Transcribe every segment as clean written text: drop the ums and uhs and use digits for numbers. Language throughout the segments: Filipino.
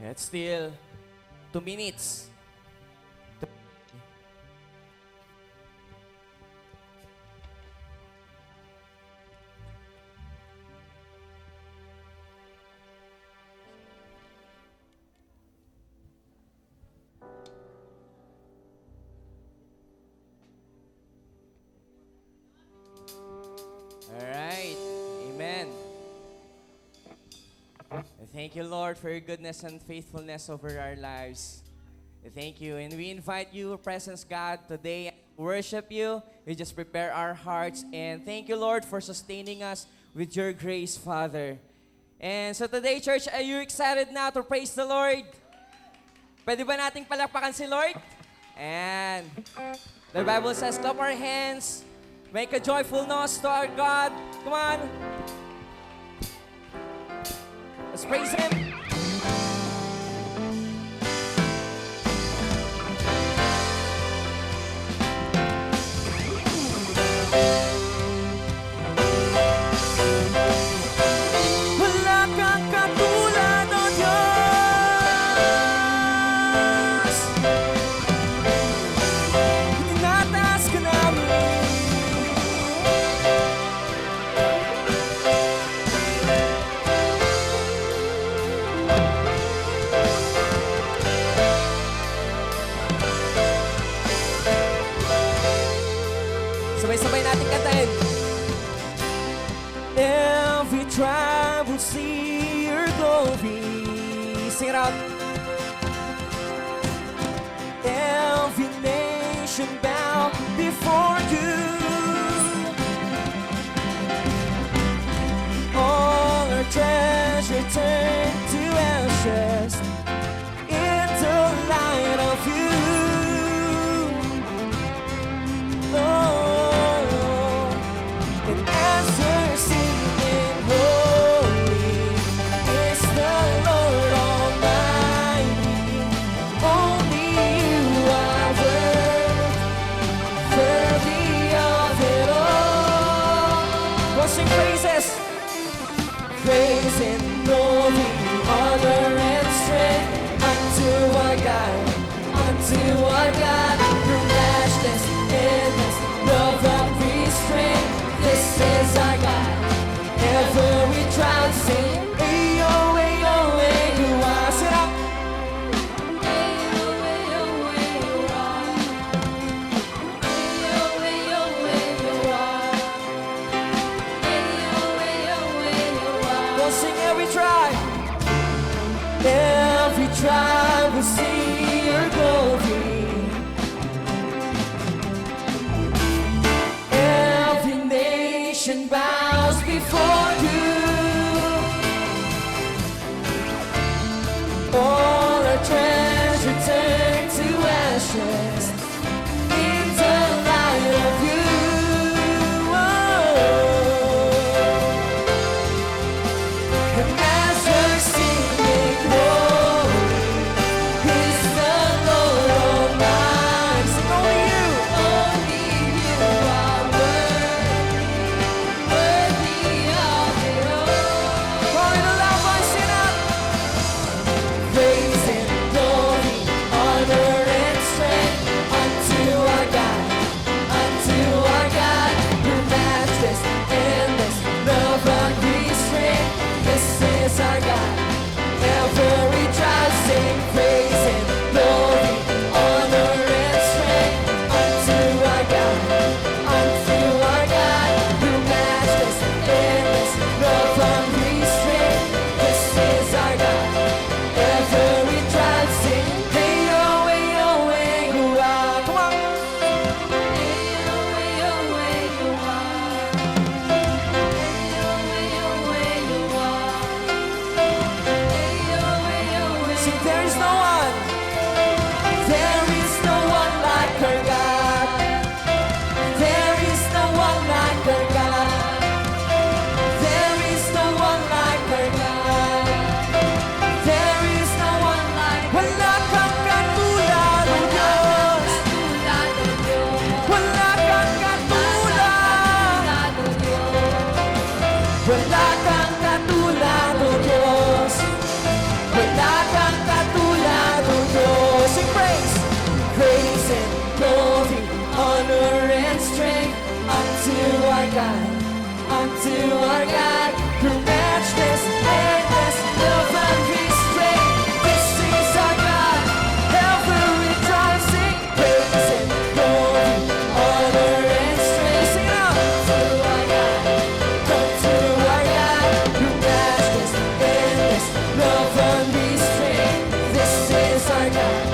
It's still 2 minutes. Alright. Amen. Thank you, Lord, for your goodness and faithfulness over our lives. Thank you. And we invite you, presence God, today to worship you. We just prepare our hearts. And thank you, Lord, for sustaining us with your grace, Father. And so today, church, are you excited now to praise the Lord? Pwede ba nating palakpakan si Lord? And the Bible says, clap our hands. Make a joyful noise to our God. Come on. Let's praise Him. Wala kang katulad, O Diyos. Tinataas ka namin. Sabay-sabay natin kantahin. Every tribe will see your glory. Sing it out. Every nation bow before you. All our treasure turn to ashes in the light of you. Oh, and as we're singing, holy is the Lord Almighty. Only you are worthy of it all. We'll sing praises. Praise and glory, honor and strength unto our God, unto our God. Your matchless, endless love and restraint. This is our God. Every trial sing, ayo, ayo, ayo, sit up. Ayo, ayo, ayo, ayo, ayo, ayo, we'll sing every tribe. Every tribe will see your glory. our God, through matchless, endless love and restraint. This is our God, every time sing praise and glory, honor and strength. Sing it out. To our God, come to our God, through matchless, endless love and restraint. This is our God,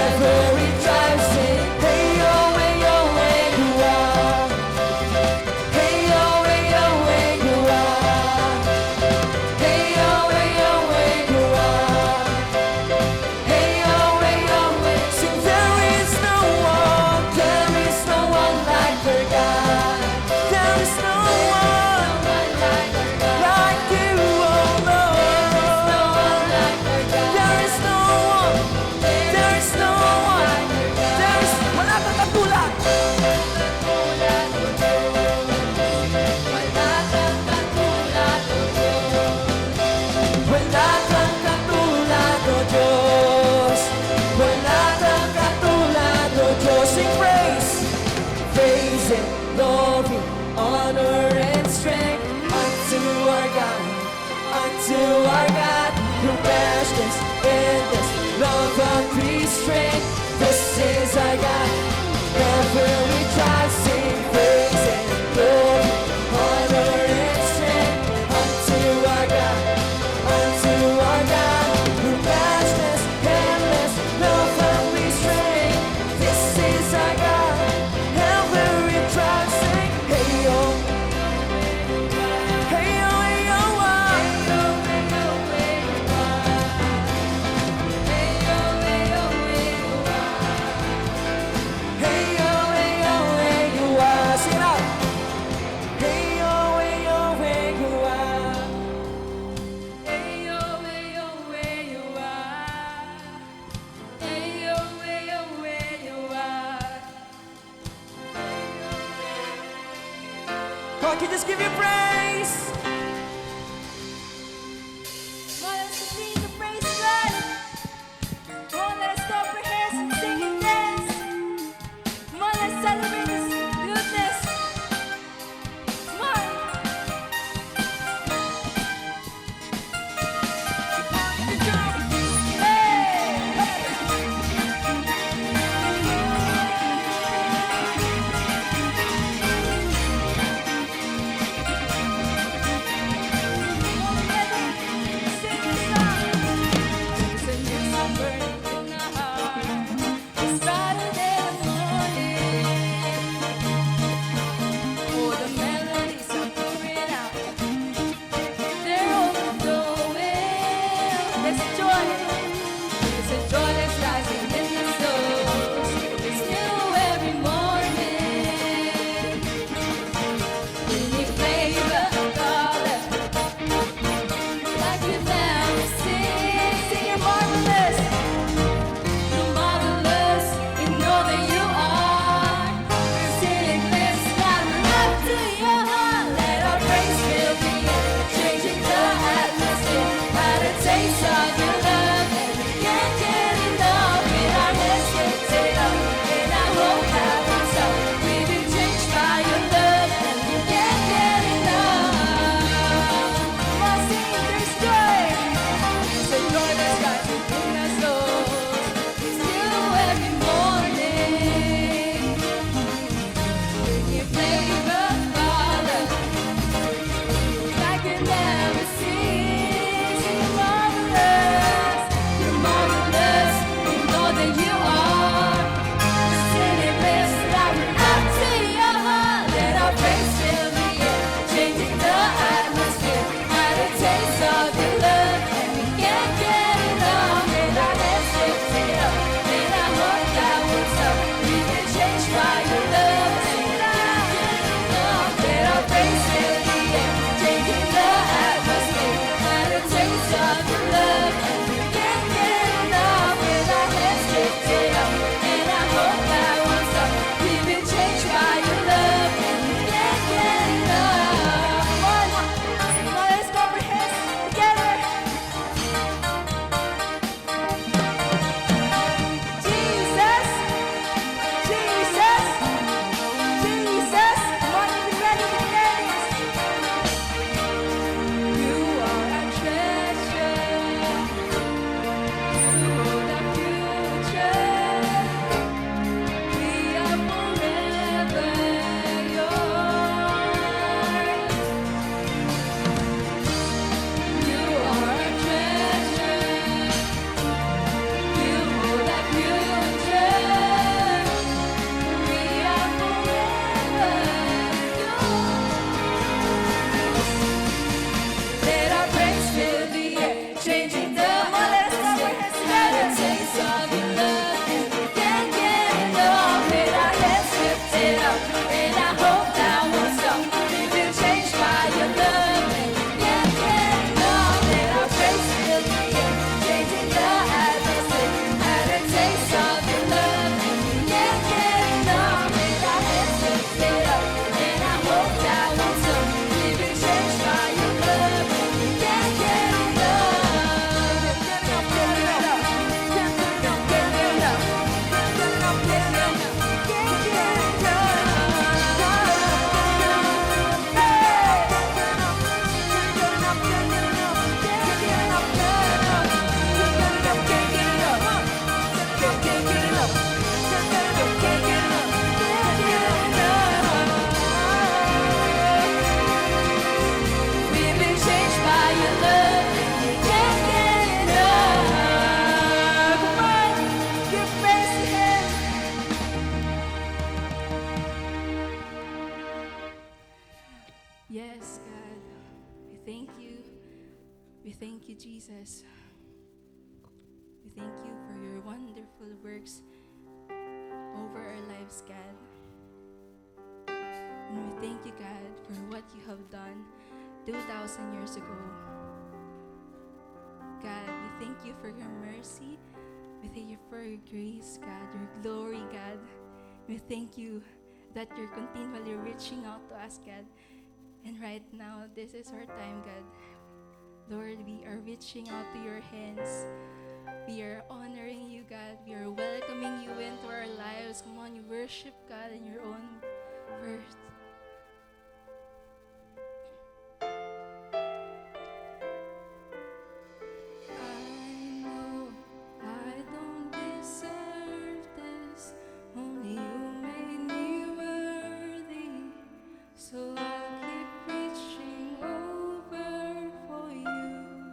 every time sing. Hey yo, hey yo, hey you are. Hey yo, hey yo, hey you are. Hey yo, hey yo, hey you are. Hey yo, hey yo, hey. Sing, there is no one like our God. There is no one like you, oh Lord. There is no one. There is no one. There is wala kang katulad. Wala kang katulad, O Diyos. Wala kang katulad, O Diyos. Sing praise. Praise and glory, honor and strength unto our God, unto our God, who matchless, endless, love and restraint. This is our God, ever we try, sing praise and glory, honor and strength unto our God, unto our God, who matchless, endless, love and restraint. This is our God, ever we try, sing hey yo, hey yo, hey yo, hey yo, hey yo, hey you are. Sing it out. Hey yo, hey yo, hey you are. God, can you just give you praise? Come on, let's continue to praise God. Come on, let's clap our hands and sing and dance. Come on, let's celebrate His goodness. Come on. Hey! We've been changed by your love, and we can't get enough. Come on, give praise to Him. Yes, God, we thank you. We thank you, Jesus. We thank you for your wonderful works over our lives, God. And we thank you, God, for what you have done 2,000 years ago. God, we thank you for your mercy. We thank you for your grace, God, your glory, God. We thank you that you're continually reaching out to us, God. And right now, this is our time, God. Lord, we are reaching out to your hands. We are honoring you, God. We are welcoming you into our lives. Come on, you worship God in your own words. I know I don't deserve this. Only you made me worthy. So I'll keep reaching over for you.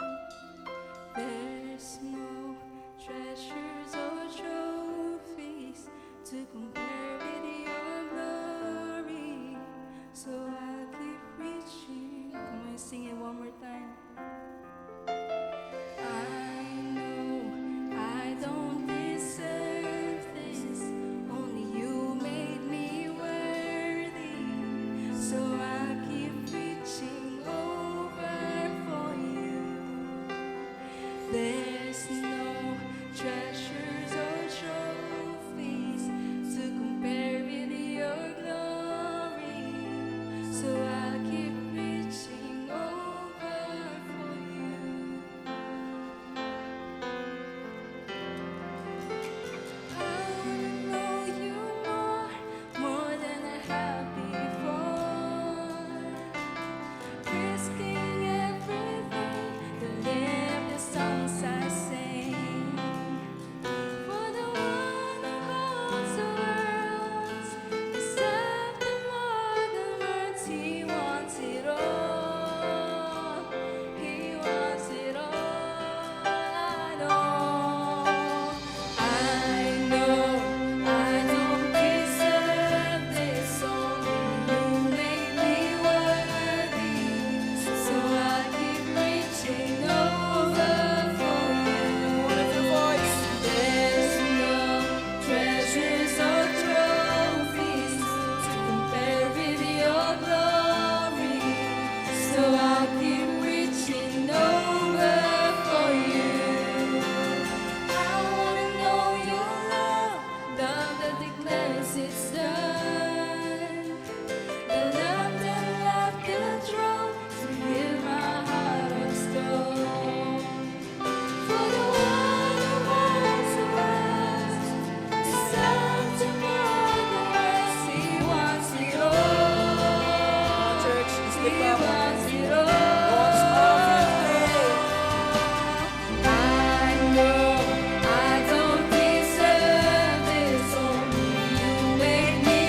There's no treasures or trophies to compare with your glory. So I'll keep reaching. Come on, sing it one more time. I know I don't deserve this. Only you made me worthy. So I'll keep reaching over for you. There's no treasures or trophies to compare with your glory. So I'll keep reaching over for you. I wanna know you more than I have before. Risking everything to live the songs I sing. For the one who holds the world is after more than words. He wants it all. He wants it all. I know I don't deserve this. Only you made me worthy. So I keep reaching over for you. Lift your voice. There's no treasures or trophies to compare with your glory. So I'll keep reaching over for you. I wanna know your love that declares it's done. The love that left the throne to heal my heart of stone. For the one who holds the world is after more than words. He wants it all. Church, just He lift up. wants it all. Wants all of you today. I know I don't deserve this. Only you made me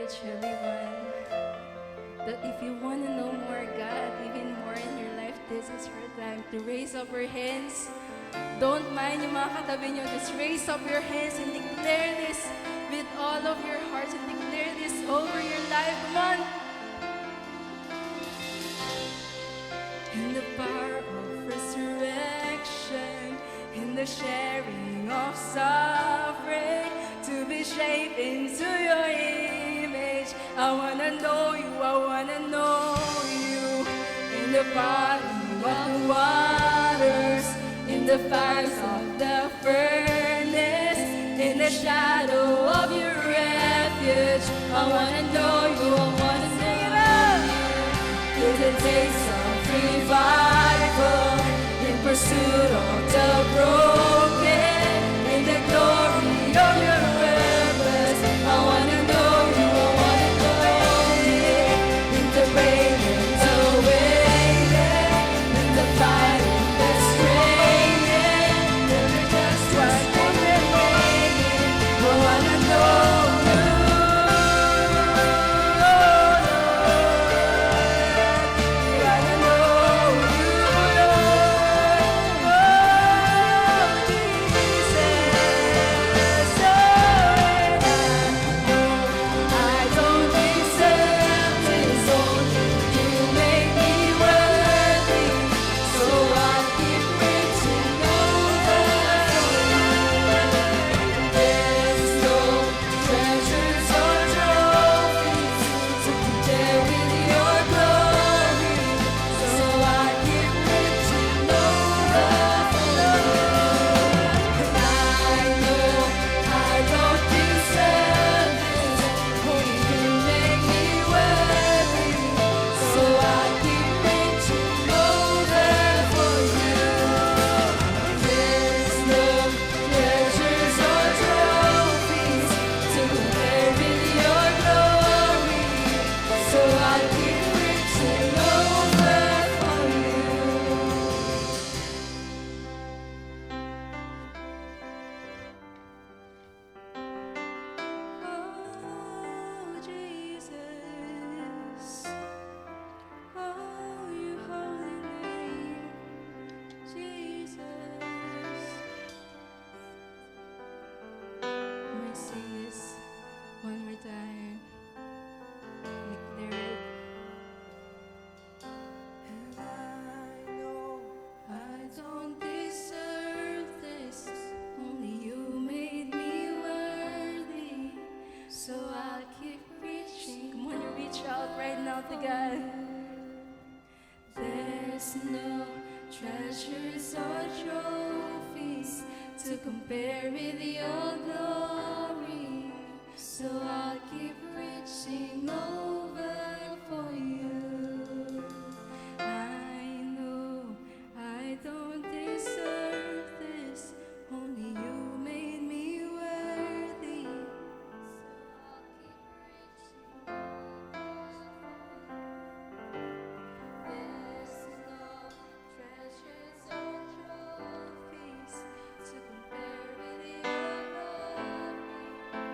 encourage everyone that if you want to know more God, even more in your life, this is your time to raise up your hands. Don't mind yung mga katabi nyo. Just raise up your hands and declare this with all of your hearts and declare this over your life. Come on. In the power of resurrection, in the sharing of suffering, to be shaped into your image. I wanna know you, I wanna know you. In the body of the waters, in the fires of the furnace, in the shadow of your refuge. I wanna know you, I wanna sing it out. Through the days of revival, in pursuit of the broken, in the glory of your purpose. I wanna know you, I wanna know you. In the rain and the waiting, in the fight and the straining, in the just right and the waiting. I wanna know you. One more time. Declare it. And I know I don't deserve this. Only you made me worthy. So I'll keep reaching. Come on, you reach out right now to God. There's no treasures or trophies to compare with your glory. So I'll keep reaching over for you. I know I don't deserve this. Only you made me worthy. So I'll keep reaching over. There's no treasures or trophies to compare with your glory.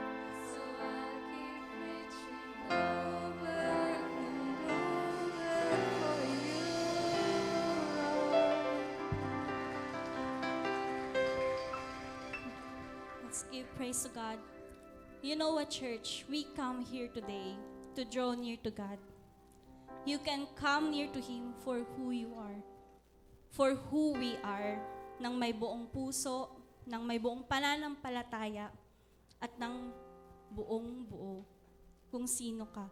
So I'll keep reaching over and over for you. Let's give praise to God. You know what, church? We come here today to draw near to God. You can come near to Him for who you are, for who we are, ng may buong puso, ng may buong pananampalataya, at ng buong buo, kung sino ka.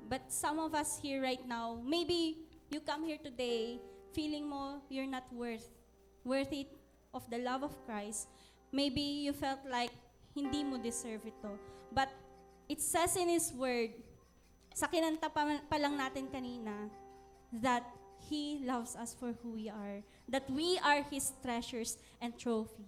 But some of us here right now, maybe you come here today feeling mo you're not worthy of the love of Christ. Maybe you felt like hindi mo deserve ito. But it says in His Word, sa kinanta pa lang natin kanina, that He loves us for who we are. That we are His treasures and trophy.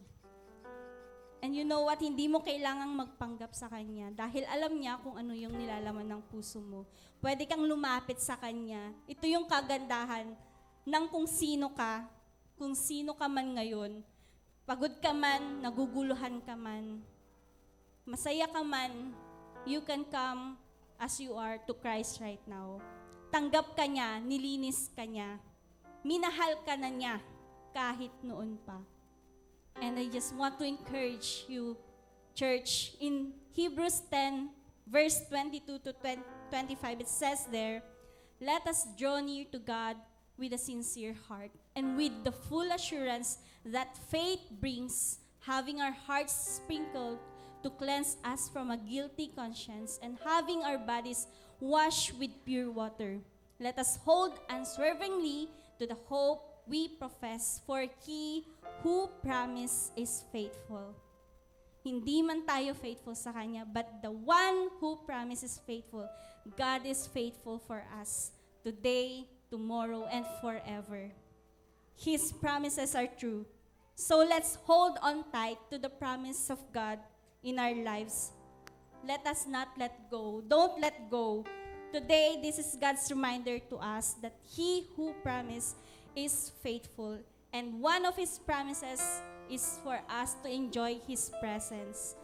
And you know what? Hindi mo kailangang magpanggap sa Kanya dahil alam niya kung ano yung nilalaman ng puso mo. Pwede kang lumapit sa Kanya. Ito yung kagandahan ng kung sino ka man ngayon. Pagod ka man, naguguluhan ka man, masaya ka man, you can come as you are to Christ right now. Tanggap ka niya, nilinis ka niya, minahal ka na niya kahit noon pa. And I just want to encourage you, church, in Hebrews 10, verse 22 to 25, it says there, let us draw near to God with a sincere heart and with the full assurance that faith brings, having our hearts sprinkled to cleanse us from a guilty conscience and having our bodies washed with pure water. Let us hold unswervingly to the hope we profess, for He who promised is faithful. Hindi man tayo faithful sa Kanya, but the one who promises faithful. God is faithful for us today, tomorrow, and forever. His promises are true. So let's hold on tight to the promise of God in our lives. Let us not let go. Don't let go. Today, this is God's reminder to us that He who promised is faithful. And one of His promises is for us to enjoy His presence.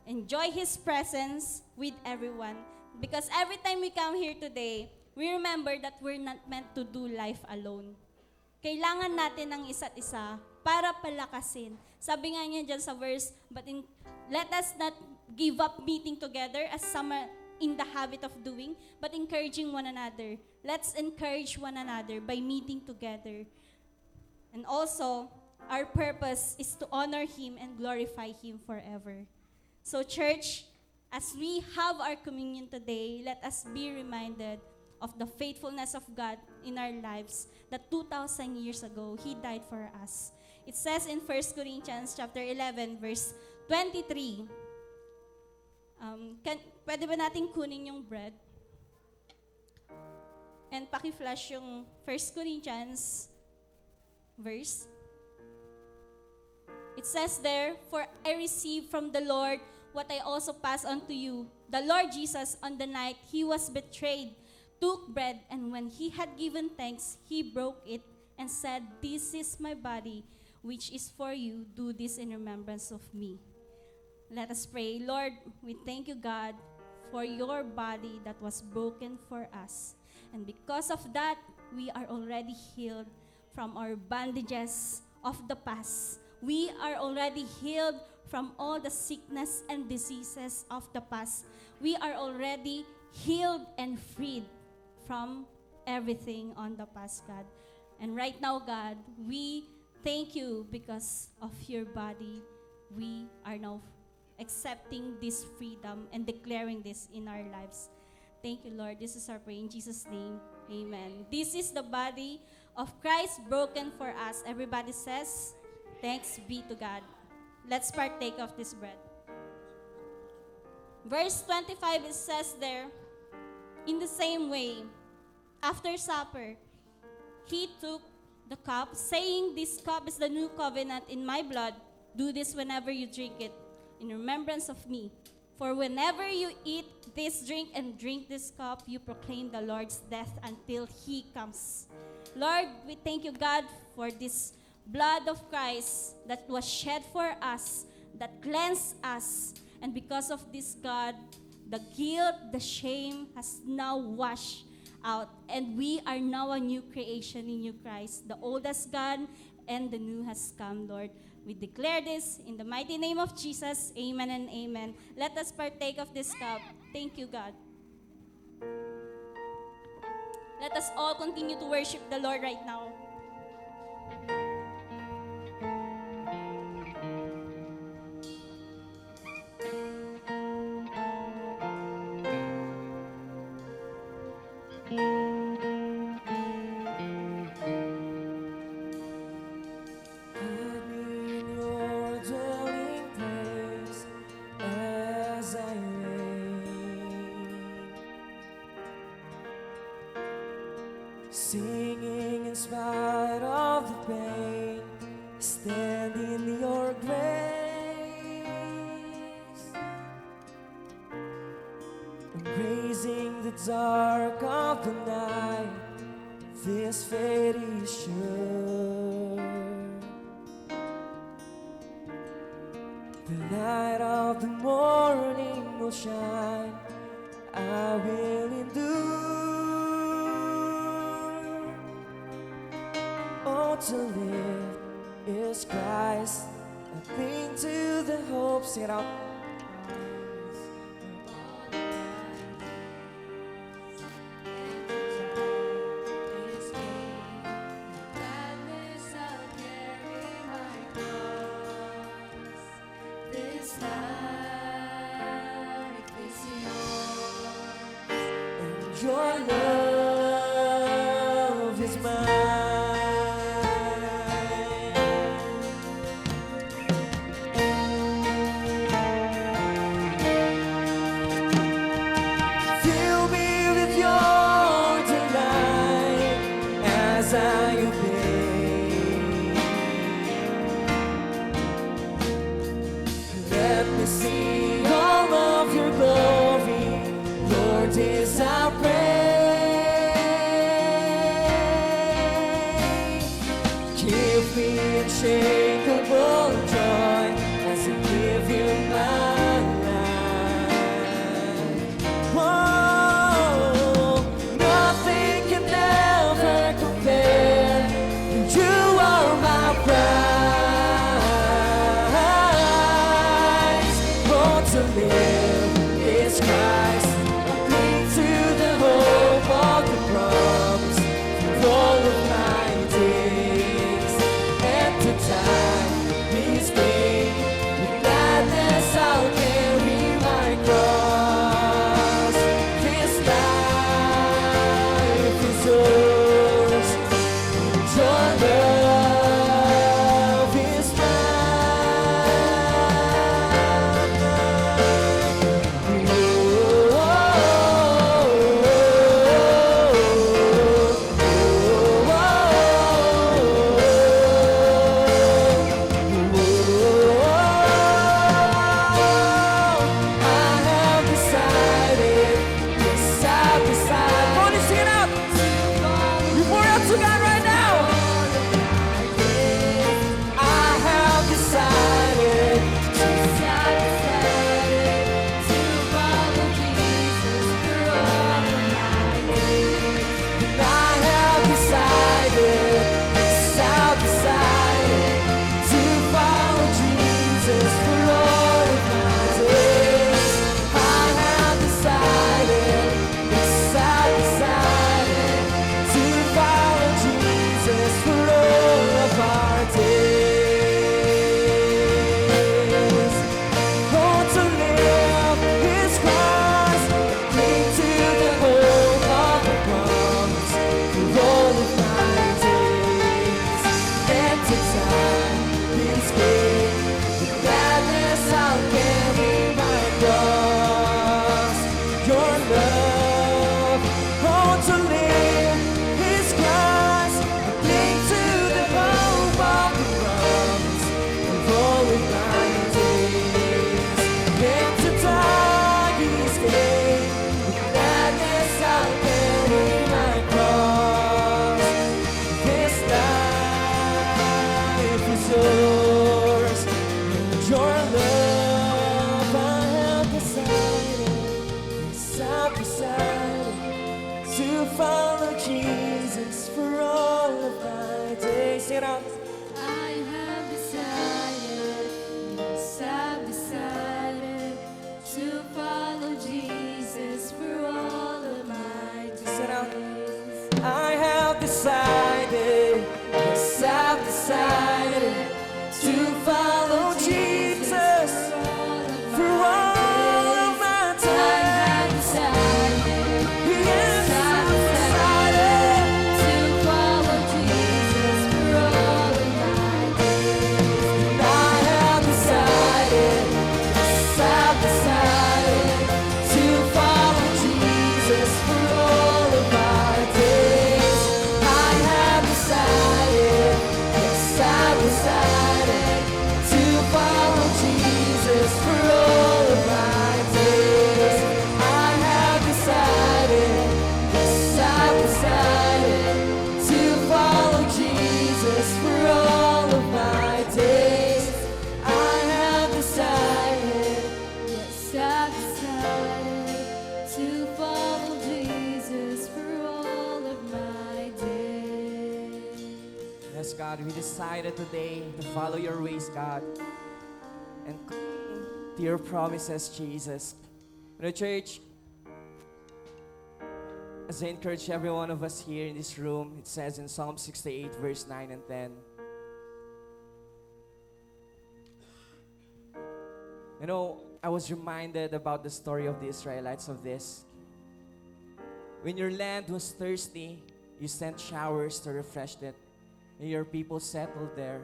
Enjoy His presence with everyone. Because every time we come here today, we remember that we're not meant to do life alone. Kailangan natin ng isa't isa para palakasin. Sabi nga niya dyan sa verse, let us not give up meeting together as some are in the habit of doing, but encouraging one another. Let's encourage one another by meeting together. And also, our purpose is to honor Him and glorify Him forever. So church, as we have our communion today, let us be reminded of the faithfulness of God in our lives, that 2,000 years ago, He died for us. It says in 1 Corinthians chapter 11, verse 23, pwede ba natin kunin yung bread? And paki-flash yung 1 Corinthians verse. It says there, for I received from the Lord what I also pass on to you. The Lord Jesus, on the night He was betrayed, took bread, and when He had given thanks, He broke it and said, this is my body, which is for you. Do this in remembrance of me. Let us pray. Lord, we thank you, God, for your body that was broken for us. And because of that, we are already healed from our bandages of the past. We are already healed from all the sickness and diseases of the past. We are already healed and freed from everything on the past, God. And right now, God, we thank you because of your body. We are now accepting this freedom and declaring this in our lives. Thank you, Lord. This is our prayer in Jesus' name. Amen. This is the body of Christ broken for us. Everybody says, thanks be to God. Let's partake of this bread. Verse 25, it says there, in the same way, after supper, He took the cup, saying, this cup is the new covenant in my blood. Do this whenever you drink it, in remembrance of me. For whenever you eat this drink and drink this cup, you proclaim the Lord's death until He comes. Lord, we thank you, God, for this blood of Christ that was shed for us, that cleansed us. And because of this, God, the guilt, the shame has now washed out. And we are now a new creation in you, Christ. The old has gone and the new has come, Lord. We declare this in the mighty name of Jesus. Amen and amen. Let us partake of this cup. Thank you, God. Let us all continue to worship the Lord right now. Singing in spite of the pain, stand in your grace, embracing the dark of the night. This fate is sure. The light of the morning will shine. I will endure. Oh, to live is Christ. I cling to the hope. Sing it out. Your love is mine. Fill me with your delight as I obey. Let me see all of your glory. Lord, is our praise. Give me unshakable joy as I give you my life. Whoa, nothing can ever compare. You are my prize. Oh, to live is Christ. To the hope of the promise for all of my days, and to die is gain. With gladness I'll carry my cross. This life is yours. Your love is yours. Your love I have decided, yes, I've decided to follow Jesus for all of my days. Sing it out. I have decided, yes, I've decided to follow Jesus for all of my Sing it out. days. I have decided, yes, I've decided to follow Jesus for all of my I time. have decided, Yes, I've I've decided. to follow Jesus for all of my days. I have decided, yes, I've decided to follow Jesus for all of my days. I God, we decided today to follow your ways, God, and cling to your promises, Jesus. Church, as I encourage every one of us here in this room, it says in Psalm 68, verse 9 and 10, I was reminded about the story of the Israelites of this. When your land was thirsty, you sent showers to refresh it, and your people settled there,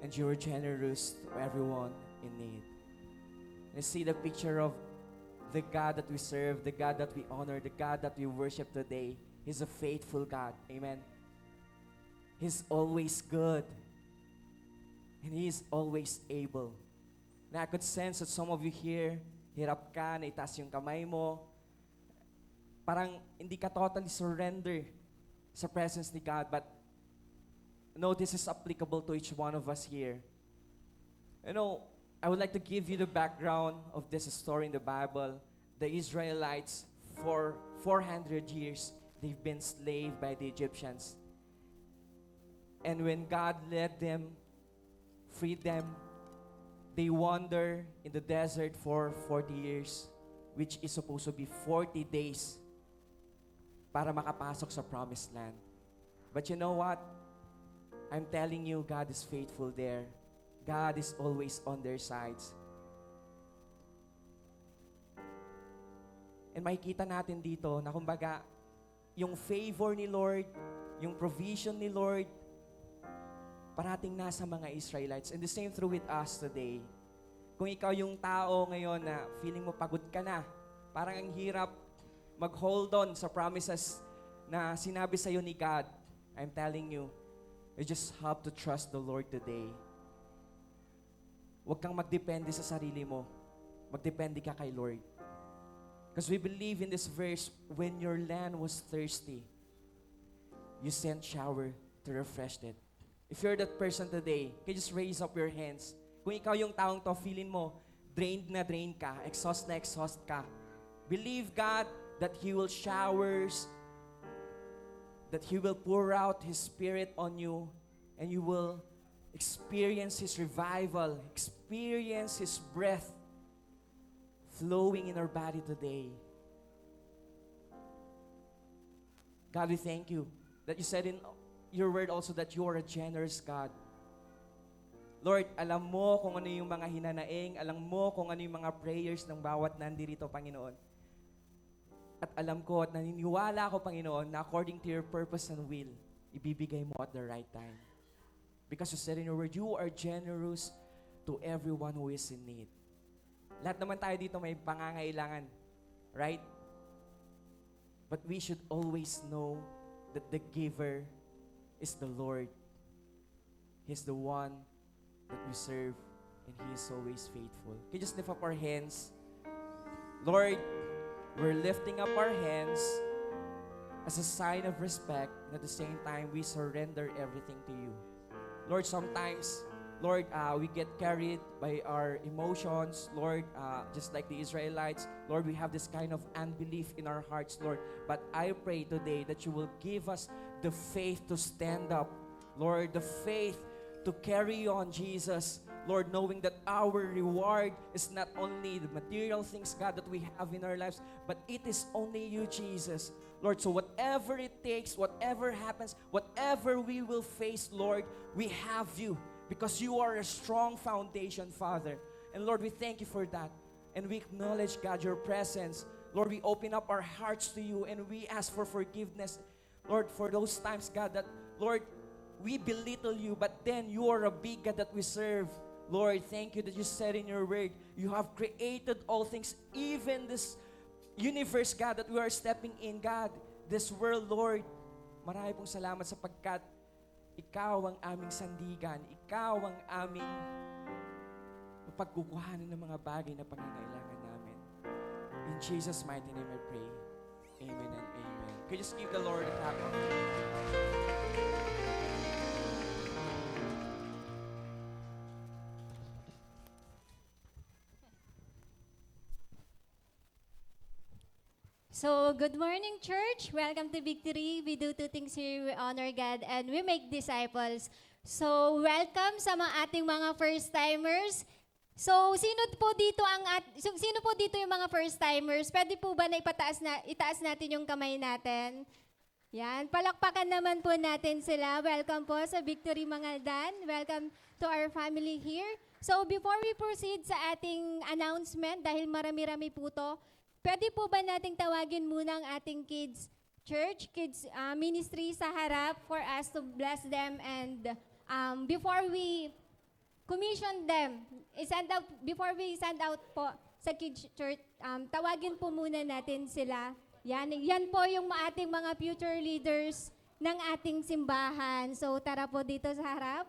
and you were generous to everyone in need. I see the picture of the God that we serve, the God that we honor, the God that we worship today. He's a faithful God. Amen. He's always good, and He is always able. Na I could sense that some of you here, hirap ka, naitaas yung kamay mo, parang hindi ka totally surrender sa presence ni God. But no, this is applicable to each one of us here. I would like to give you the background of this story in the Bible. The Israelites, for 400 years, they've been enslaved by the Egyptians. And when God led them, freed them, they wander in the desert for 40 years, which is supposed to be 40 days para makapasok sa promised land. But you know what? I'm telling you, God is faithful there. God is always on their sides. And makikita natin dito na kumbaga, yung favor ni Lord, yung provision ni Lord, parating nasa mga Israelites. And the same true with us today. Kung ikaw yung tao ngayon na feeling mo pagod ka na, parang ang hirap mag-hold on sa promises na sinabi sa'yo ni God, I'm telling you, you just have to trust the Lord today. Huwag kang magdepende sa sarili mo. Magdepende ka kay Lord. Because we believe in this verse, when your land was thirsty, you sent shower to refresh it. If you're that person today, can you just raise up your hands? Kung ikaw yung taong to, feeling mo, drained na drain ka, exhaust na exhaust ka, believe God that He will showers, that He will pour out His Spirit on you, and you will experience His revival, experience His breath flowing in our body today. God, we thank you that you said in your word also that you are a generous God. Lord, alam mo kung ano yung mga hinanaing, alam mo kung ano yung mga prayers ng bawat nandirito, Panginoon. At alam ko at naniniwala ako, Panginoon, na according to your purpose and will, ibibigay mo at the right time. Because you said in your word, you are generous to everyone who is in need. Lahat naman tayo dito may pangangailangan, right? But we should always know that the giver is the Lord. He's the one that we serve, and He is always faithful. Can you just lift up our hands? Lord, we're lifting up our hands as a sign of respect, and at the same time, we surrender everything to you. Lord, sometimes, Lord, we get carried by our emotions. Lord, just like the Israelites, Lord, we have this kind of unbelief in our hearts, Lord. But I pray today that you will give us the faith to stand up, Lord, the faith to carry on, Jesus. Lord, knowing that our reward is not only the material things, God, that we have in our lives, but it is only you, Jesus. Lord, so whatever it takes, whatever happens, whatever we will face, Lord, we have you because you are a strong foundation, Father. And Lord, we thank you for that. And we acknowledge, God, your presence. Lord, we open up our hearts to you and we ask for forgiveness, Lord, for those times, God, that, Lord, we belittle you, but then you are a big God that we serve. Lord, thank you that you said in your word, you have created all things, even this universe, God, that we are stepping in, God, this world, Lord. Marami pong salamat sapagkat ikaw ang aming sandigan, ikaw ang aming pagkukuhanan ng mga bagay na pangangailangan namin. In Jesus' mighty name I pray. Amen and amen. Can you just give the Lord a clap of So, good morning, church. Welcome to Victory. We do two things here. We honor God and we make disciples. So, welcome sa ating mga first-timers. So, sino po dito yung mga first-timers? Pwede po ba na itaas natin yung kamay natin? Yan, palakpakan naman po natin sila. Welcome po sa Victory Mangaldan. Welcome to our family here. So, before we proceed sa ating announcement, dahil marami-rami po to, pwede po ba nating tawagin muna ang ating kids ministry sa harap for us to bless them, and before we commission them, before we send out po sa kids church, tawagin po muna natin sila. Yan po yung ating mga future leaders ng ating simbahan. So tara po dito sa harap.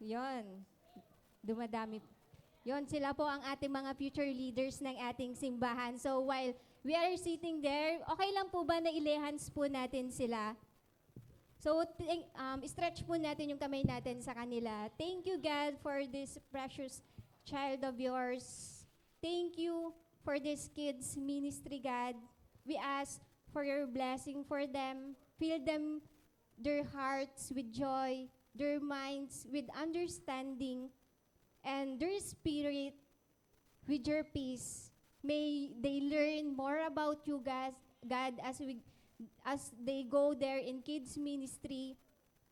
Yon. Dumadami. Yon, sila po ang ating mga future leaders ng ating simbahan. So while we are sitting there, okay lang po ba na ilehans po natin sila? So stretch po natin yung kamay natin sa kanila. Thank you, God, for this precious child of yours. Thank you for this kids ministry, God. We ask for your blessing for them. Fill them, their hearts with joy, their minds with understanding, and their spirit with your peace. May they learn more about you, God, as they go there in kids ministry.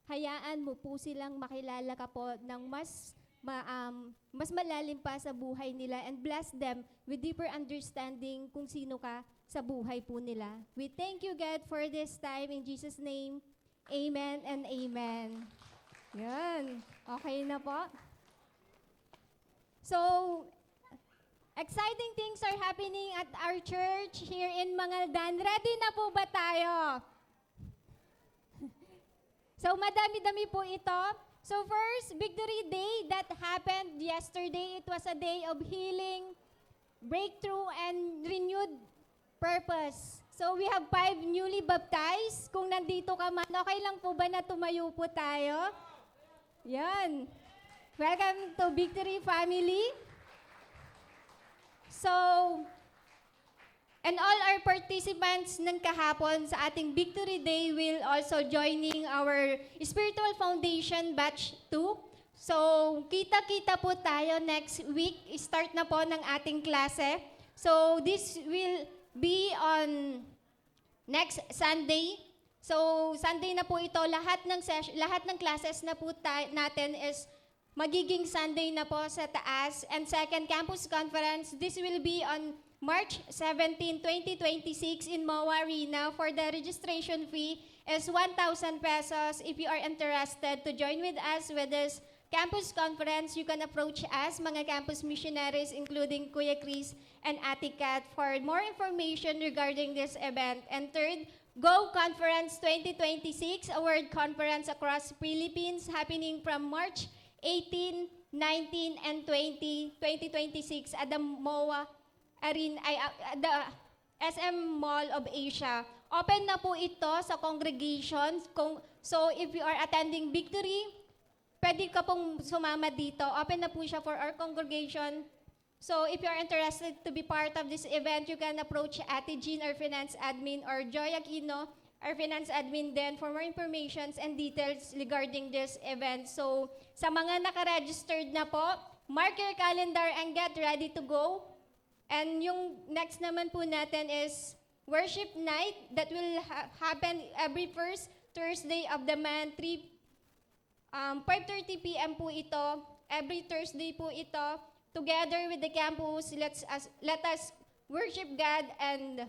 Hayaan mo po silang makilala ka po ng mas malalim pa sa buhay nila, and bless them with deeper understanding kung sino ka sa buhay po nila. We thank you, God, for this time. In Jesus' name, amen and amen. Yan. Okay na po. So, exciting things are happening at our church here in Mangaldan. Ready na po ba tayo? So, madami-dami po ito. So first, Victory Day that happened yesterday. It was a day of healing, breakthrough, and renewed purpose. So we have 5 newly baptized. Kung nandito ka man, okay lang po ba na tumayo po tayo? Yan. Welcome to Victory family. So, and all our participants ng kahapon sa ating Victory Day will also joining our Spiritual Foundation Batch 2. So, kita-kita po tayo next week. Start na po ng ating klase. So, this will be on next Sunday. So, Sunday na po ito. Lahat ng classes na po natin is magiging Sunday na po sa taas. And second campus conference, this will be on March 17, 2026 in MOA Arena. For the registration fee is 1,000 pesos. If you are interested to join with us with this campus conference, you can approach us, mga campus missionaries, including Kuya Chris and Ate Kat, for more information regarding this event. And third, Go Conference 2026, a world conference across Philippines, happening from March 18, 19, and 20, 2026 at the MOA Arena, the SM Mall of Asia. Open na po ito sa congregations. So if you are attending Victory, pwede ka pong sumama dito. Open na po siya for our congregation. So if you are interested to be part of this event, you can approach Ate Jean, our finance admin, or Joy Aquino, our finance admin then for more information and details regarding this event. So sa mga naka-registered na po, mark your calendar and get ready to go. And yung next naman po natin is worship night that will happen every first Thursday of the month, 5:30 p.m. po ito. Every Thursday po ito. Together with the campus, let us worship God and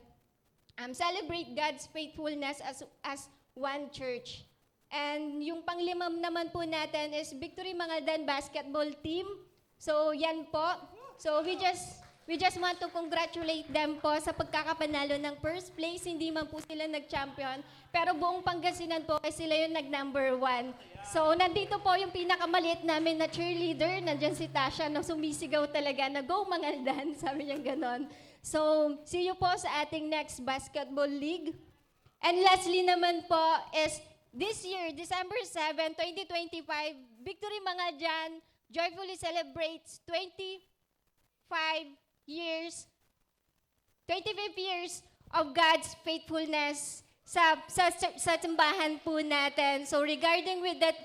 celebrate God's faithfulness as one church. And yung panglimam naman po natin is Victory Mangaldan Basketball Team. So yan po. So we just want to congratulate them po sa pagkakapanalo ng first place. Hindi man po sila nag-champion, pero buong Pangasinan po ay sila yung nag-number 1. So nandito po yung pinakamaliit namin na cheerleader. Nandyan si Tasha na sumisigaw talaga na go Mangaldan. Sabi niya ganon. So see you po sa ating next basketball league. And lastly naman po is this year, December 7, 2025, Victory Mangaldan joyfully celebrates 25 years of God's faithfulness sa simbahan po natin. So regarding with that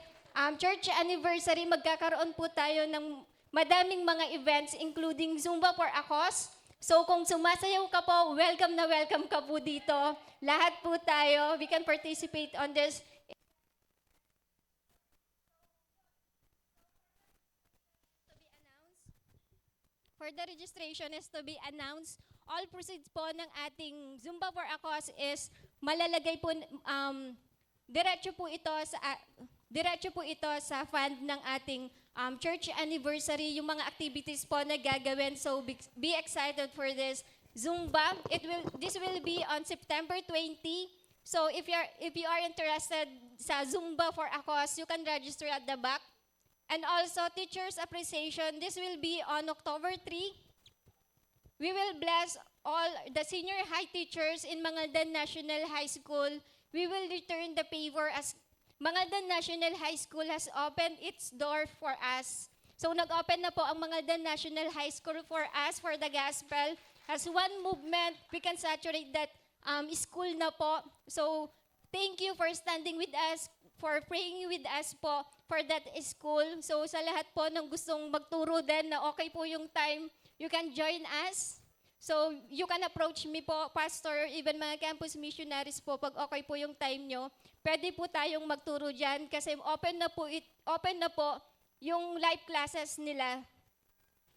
church anniversary, magkakaroon po tayo ng madaming mga events including Zumba for a Cause. So kung sumasayaw ka po, welcome ka po dito. Lahat po tayo, we can participate on this. For the registration is to be announced. All proceeds po ng ating Zumba for a Cause is malalagay po, diretso po ito sa fund ng ating church anniversary, yung mga activities po na gagawin. So be excited for this Zumba. This will be on September 20. So if you are interested sa Zumba for a Cause, you can register at the back. And also teachers appreciation. This will be on October 3. We will bless all the senior high teachers in Mangaldan National High School. We will return the favor as Mangaldan National High School has opened its door for us. So nag-open na po ang Mangaldan National High School for us, for the gospel. As one movement, we can saturate that school na po. So thank you for standing with us, for praying with us po for that school. So sa lahat po ng gustong magturo din na okay po yung time, you can join us. So you can approach me po, pastor, even mga campus missionaries po, pag okay po yung time nyo. Pwede po tayong magturo dyan kasi open na po yung live classes nila.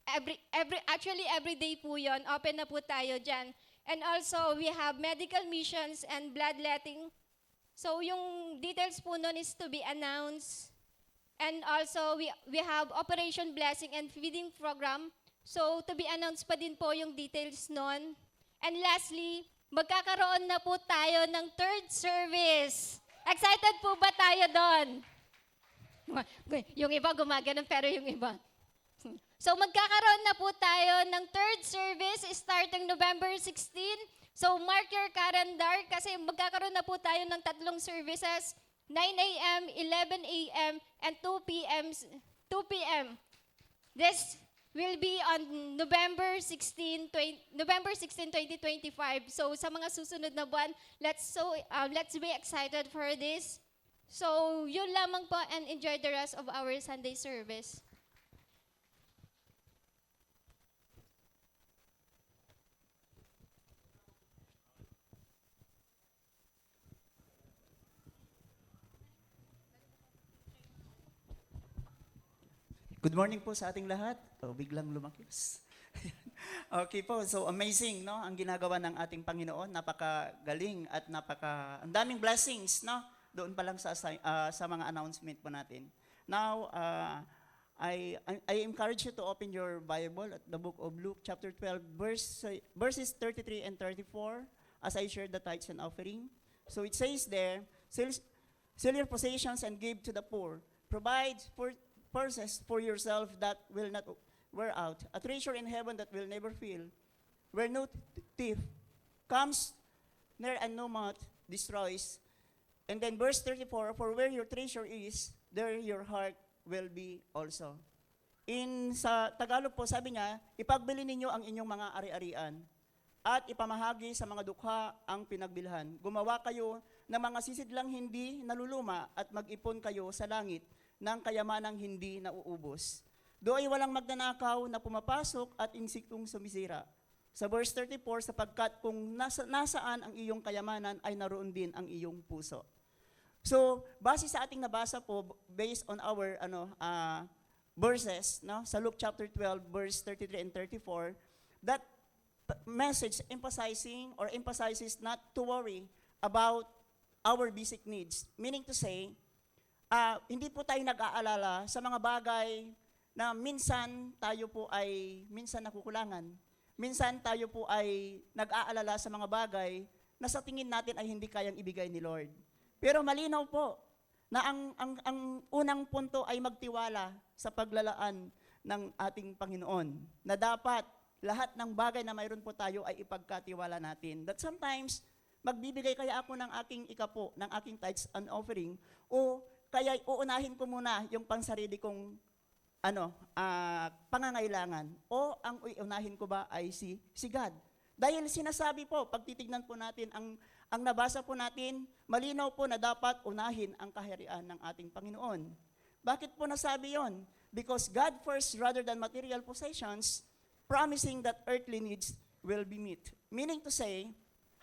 Every day po yon, open na po tayo dyan. And also, we have medical missions and bloodletting. So yung details po nun is to be announced. And also, we have Operation Blessing and Feeding Program. So, to be announced pa din po yung details nun. And lastly, magkakaroon na po tayo ng third service. Excited po ba tayo doon? Yung iba gumaganon, pero yung iba. So, magkakaroon na po tayo ng third service starting November 16. So, mark your calendar kasi magkakaroon na po tayo ng tatlong services, 9 a.m., 11 a.m., and 2 p.m. This will be on November 16, 2025. So sa mga susunod na buwan, let's be excited for this. So yun lamang po, and enjoy the rest of our Sunday service. Good morning po sa ating lahat. Biglang lumakis. Okay po, so amazing, no? Ang ginagawa ng ating Panginoon, napakagaling at ang daming blessings, no? Doon pa lang sa mga announcement po natin. Now, I encourage you to open your Bible at the book of Luke, chapter 12, verses 33 and 34, as I shared the tithes and offering. So it says there, sell your possessions and give to the poor. Provide purses for yourself that will not wear out, a treasure in heaven that will never fail, where no thief comes near and no moth destroys. And then verse 34, for where your treasure is, there your heart will be also. Sa Tagalog po, sabi niya, ipagbili ninyo ang inyong mga ari-arian at ipamahagi sa mga dukha ang pinagbilhan. Gumawa kayo ng mga sisidlang hindi naluluma at mag-ipon kayo sa langit ng kayamanang hindi nauubos. Doon ay walang magnanakaw na pumapasok at insiktong sumisira. Sa verse 34, sapagkat kung nasaan ang iyong kayamanan ay naroon din ang iyong puso. So, base sa ating nabasa po, based on our verses, no, sa Luke chapter 12, verse 33 and 34, that message emphasizes not to worry about our basic needs. Meaning to say, hindi po tayo nag-aalala sa mga bagay na minsan tayo po ay nakukulangan. Minsan tayo po ay nag-aalala sa mga bagay na sa tingin natin ay hindi kayang ibigay ni Lord. Pero malinaw po na ang unang punto ay magtiwala sa paglalaan ng ating Panginoon. Na dapat lahat ng bagay na mayroon po tayo ay ipagkatiwala natin. That sometimes, magbibigay kaya ako ng aking ikapo, ng aking tithes and offering, o kaya uunahin ko muna yung pansarili kong pangangailangan, o ang uunahin ko ba ay si God. Dahil sinasabi po, pag titignan po natin, ang nabasa po natin, malinaw po na dapat unahin ang kaharian ng ating Panginoon. Bakit po nasabi yon? Because God first rather than material possessions, promising that earthly needs will be met. Meaning to say,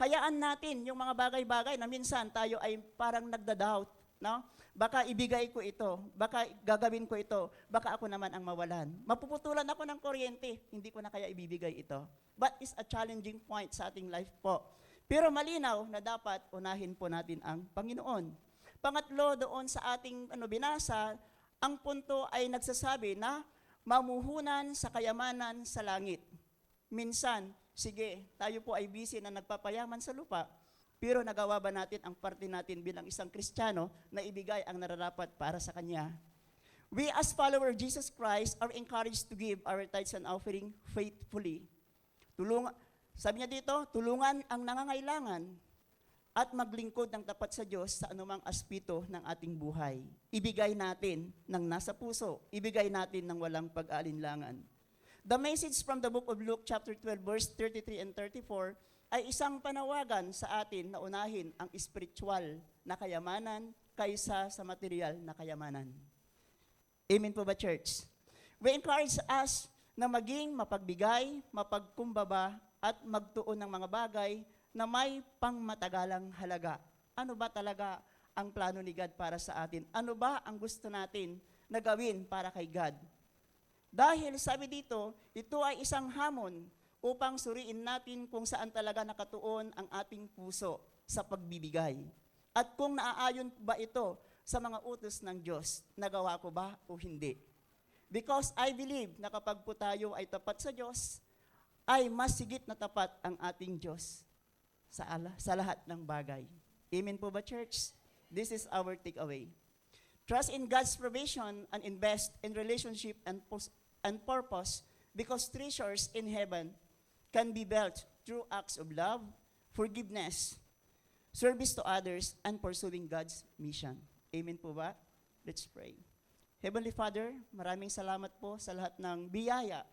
hayaan natin yung mga bagay-bagay na minsan tayo ay parang nagda-doubt, no? Baka ibigay ko ito, baka gagawin ko ito, baka ako naman ang mawalan. Mapuputulan ako ng kuryente, hindi ko na kaya ibibigay ito. But it's a challenging point sa ating life po. Pero malinaw na dapat unahin po natin ang Panginoon. Pangatlo, doon sa ating binasa, ang punto ay nagsasabi na mamuhunan sa kayamanan sa langit. Minsan, sige, tayo po ay busy na nagpapayaman sa lupa, pero nagawa ba natin ang parte natin bilang isang Kristiyano na ibigay ang nararapat para sa Kanya? We as followers of Jesus Christ are encouraged to give our tithes and offering faithfully. Sabi niya dito, tulungan ang nangangailangan at maglingkod ng tapat sa Diyos sa anumang aspeto ng ating buhay. Ibigay natin ng nasa puso, ibigay natin ng walang pag-aalinlangan. The message from the book of Luke chapter 12 verse 33 and 34 ay isang panawagan sa atin na unahin ang spiritual na kayamanan kaysa sa material na kayamanan. Amen po ba, church? We encourage us na maging mapagbigay, mapagkumbaba, at magtuon ng mga bagay na may pangmatagalang halaga. Ano ba talaga ang plano ni God para sa atin? Ano ba ang gusto natin na gawin para kay God? Dahil sabi dito, ito ay isang hamon upang suriin natin kung saan talaga nakatuon ang ating puso sa pagbibigay. At kung naaayon ba ito sa mga utos ng Diyos, nagawa ko ba o hindi? Because I believe na kapag po tayo ay tapat sa Diyos, ay mas sigit na tapat ang ating Diyos sa lahat ng bagay. Amen po ba, church? This is our takeaway. Trust in God's provision and invest in relationship and purpose because treasures in heaven can be built through acts of love, forgiveness, service to others, and pursuing God's mission. Amen po ba? Let's pray. Heavenly Father, maraming salamat po sa lahat ng biyaya.